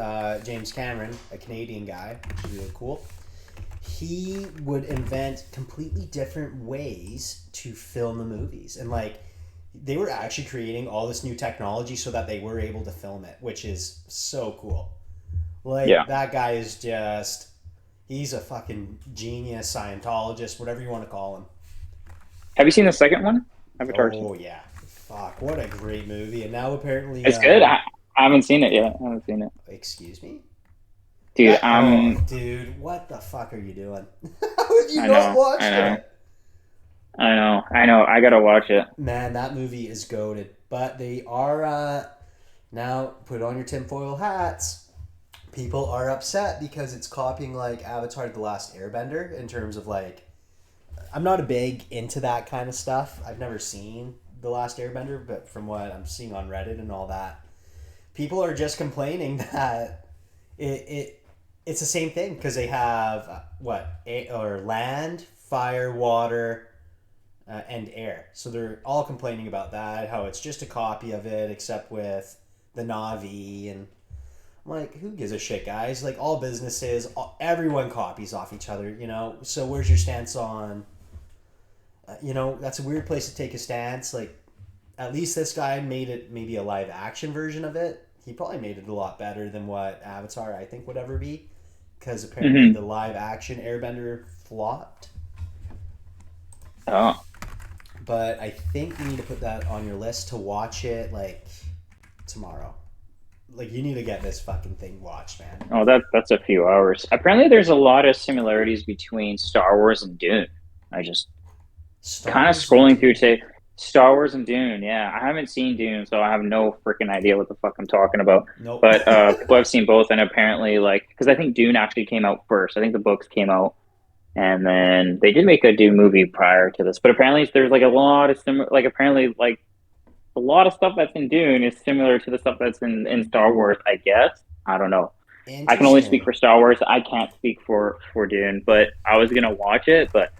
James Cameron, a Canadian guy, which is really cool, he would invent completely different ways to film the movies. And, like, they were actually creating all this new technology so that they were able to film it, which is so cool. Like, Yeah. that guy is just, he's a fucking genius, Scientologist, whatever you want to call him. Have you seen the second one? Avatar 2? Oh, yeah. Fuck, what a great movie. And now apparently, It's good. I haven't seen it yet. I haven't seen it. excuse me? Dude, That oh, dude, what the fuck are you doing? How have you I not know, watched it? I know. I gotta watch it. Man, that movie is goated. But they are now put on your tinfoil hats. People are upset because it's copying like Avatar: The Last Airbender in terms of like. I'm not a big into that kind of stuff. I've never seen The Last Airbender, but from what I'm seeing on Reddit and all that, people are just complaining that it's the same thing because they have or land, fire, water, and air. So they're all complaining about that. How it's just a copy of it, except with the Navi. And I'm like, who gives a shit, guys? Like all businesses, everyone copies off each other. So where's your stance on? That's a weird place to take a stance. Like at least this guy made it maybe a live action version of it. He probably made it a lot better than what Avatar I think would ever be, because apparently Hmm. the live action Airbender flopped. Oh, But I think you need to put that on your list to watch it like tomorrow. Like you need to get this fucking thing watched, man. oh, that's a few hours. Apparently, there's a lot of similarities between Star Wars and Dune. I just Star kind of Wars and scrolling through Dune. to Star Wars and Dune. Yeah, I haven't seen Dune, so I have no freaking idea what the fuck I'm talking about. Nope. But people have seen both, and apparently, like, because I think Dune actually came out first. I think the books came out, and then they did make a Dune movie prior to this. But apparently, there's like a lot of similar, like apparently, like a lot of stuff that's in Dune is similar to the stuff that's in Star Wars. I guess I don't know. I can only speak Interesting. for Star Wars. I can't speak for Dune, but I was gonna watch it, but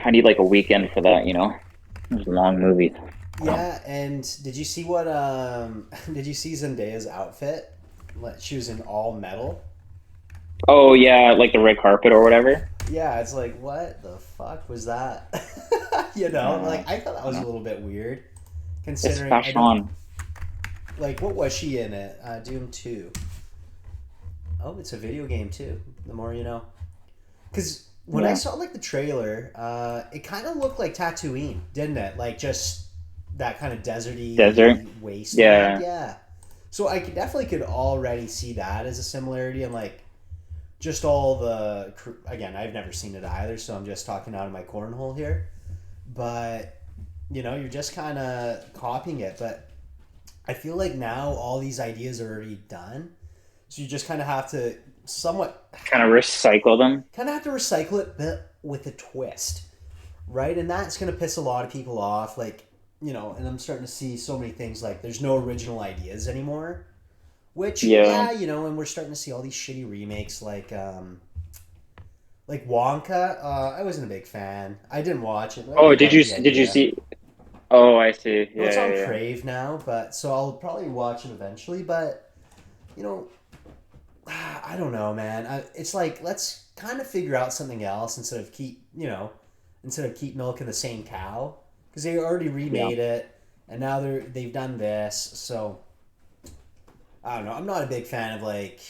I need like a weekend for that. Those long movies. Yeah, and did you see what did you see Zendaya's outfit? She was in all metal. Oh yeah, like the red carpet or whatever. Yeah, it's like what the fuck was that? Uh, Like I thought that was a no, little bit weird, it's considering I don't fashion. like what was she in it? Doom 2. Oh, it's a video game too. The more you know. Because when I Yeah, saw like the trailer, it kind of looked like Tatooine, didn't it? Like just that kind of desert. deserty wasteland. Yeah, Yeah. So I could already see that as a similarity, and like just all the again, I've never seen it either, so I'm just talking out of my cornhole here. But you're just kind of copying it. But I feel like now all these ideas are already done, so you just kind of have to somewhat kind of recycle them. recycle it, but with a twist, right? And that's gonna piss a lot of people off. Like and I'm starting to see so many things like there's no original ideas anymore. Which Yeah. yeah, and we're starting to see all these shitty remakes like Wonka. I wasn't a big fan. I didn't watch it, but I Oh, did like the did you idea. see? Oh, I see. Well, Yeah, it's on yeah, yeah. Crave now, but so I'll probably watch it eventually. But you know, I don't know, man. It's like let's kind of figure out something else instead of keep milking the same cow because they already Yeah. remade it and now they've done this. So I don't know. I'm not a big fan of like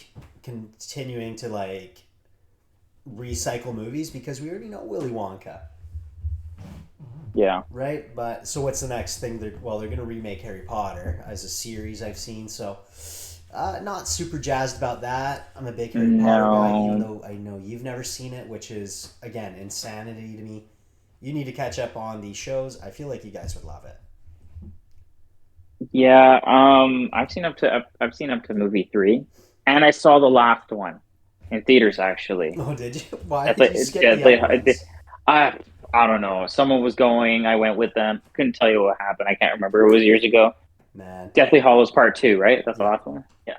continuing to like recycle movies because we already know Willy Wonka, Yeah. right? But so what's the next thing? They're gonna remake Harry Potter as a series I've seen. So not super jazzed about that. I'm a big Harry Potter guy, even No. though I know you've never seen it, which is again insanity to me. You need to catch up on these shows. I feel like you guys would love it. Yeah. I've seen up to movie three, and I saw the last one in theaters actually. Oh, did you? Why At did you skip the other the ones? I don't know. Someone was going. I went with them. Couldn't tell you what happened. I can't remember. It was years ago. Man, Deathly Hollows Part Two, right? That's the yeah. last one. Yeah,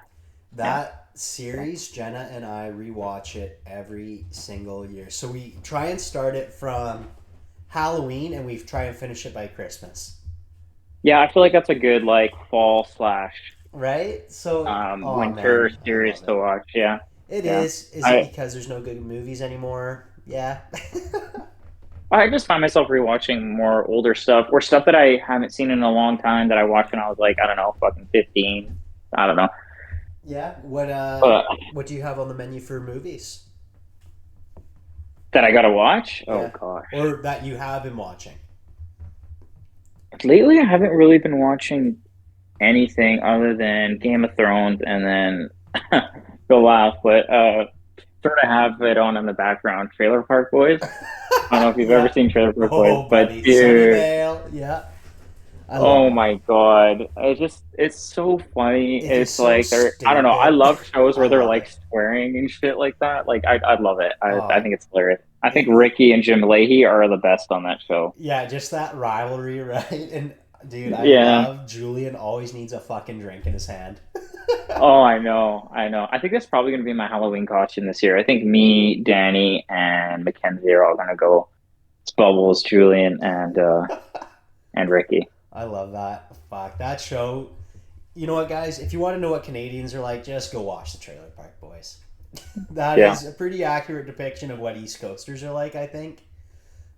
yeah. That series, Jenna and I rewatch it every single year. So we try and start it from Halloween and we try and finish it by Christmas. Yeah, I feel like that's a good like fall slash Right? So, oh winter man, I series love it. to watch. Yeah, It yeah. is. Is it I because there's no good movies anymore? Yeah. I just find myself rewatching more older stuff or stuff that I haven't seen in a long time that I watched when I was like, I don't know, fucking 15. I don't know. Yeah. But What do you have on the menu for movies? that I gotta watch? Oh Yeah. gosh. Or that you have been watching? Lately I haven't really been watching anything other than Game of Thrones and then go laugh, but sort of have it on in the background, Trailer Park Boys. I don't know if you've ever Yeah. seen Trailer Park Boys, Oh, but buddy. dude, Sunnyvale. Yeah. I love oh it. my God. It's so funny. It is It's so like I don't know. I stupid. love shows I where they're love like it. swearing and shit like that. Like I love it. I Oh, think it's hilarious. I think it, Ricky and Jim Leahy are the best on that show. yeah, just that rivalry, right? And dude, I Yeah. love Julian always needs a fucking drink in his hand. Oh, I know. I know. I think that's probably gonna be my Halloween costume this year. I think me, Danny, and Mackenzie are all gonna go. It's Bubbles, Julian, and Ricky. I love that. Fuck that show. You know what, guys? If you want to know what Canadians are like, just go watch the Trailer Park Boys. That Yeah. is a pretty accurate depiction of what East Coasters are like, I think.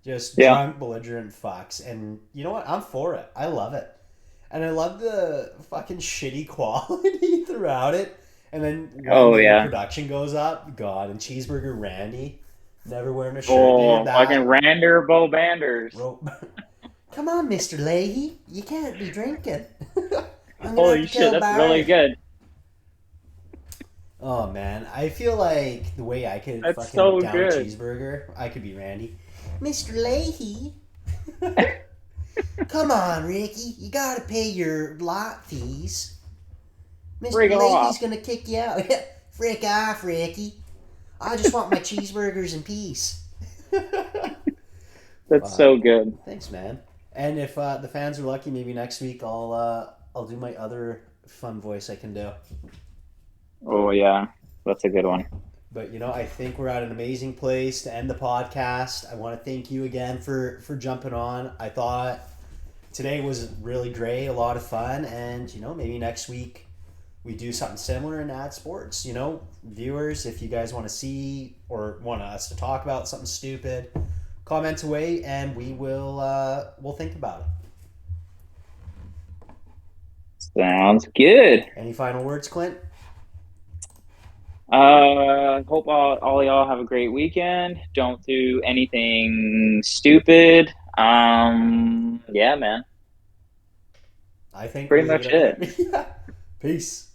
Just Yeah. drunk, belligerent fucks. And you know what? I'm for it. I love it. And I love the fucking shitty quality throughout it. And then when Oh the yeah. production goes up, God, and Cheeseburger Randy never wearing a shirt, dude. Oh, fucking That Rander Bo Banders. rope. Come on, Mr. Leahy. You can't be drinking. I'm gonna have Holy to shit, tell that's really Barry. good. Oh man, I feel like the way I could That's fucking so down a good. cheeseburger, I could be Randy. Mr. Leahy. Come on, Ricky. You gotta pay your lot fees. Mr. Bring Leahy's off. gonna kick you out. Frick off, Ricky. I just want my cheeseburgers in peace. That's Fuck. so good. Thanks, man. And if the fans are lucky, maybe next week I'll do my other fun voice I can do. Oh yeah, that's a good one. But you know, I think we're at an amazing place to end the podcast. I want to thank you again for jumping on. I thought today was really great, a lot of fun, and you know, maybe next week we do something similar and add sports. You know, viewers, if you guys want to see or want us to talk about something stupid, comment away, and we'll think about it. Sounds good. Any final words, Clint? Hope all y'all have a great weekend. Don't do anything stupid. Yeah, man. I think we'll Pretty leave it much at it. that. Peace.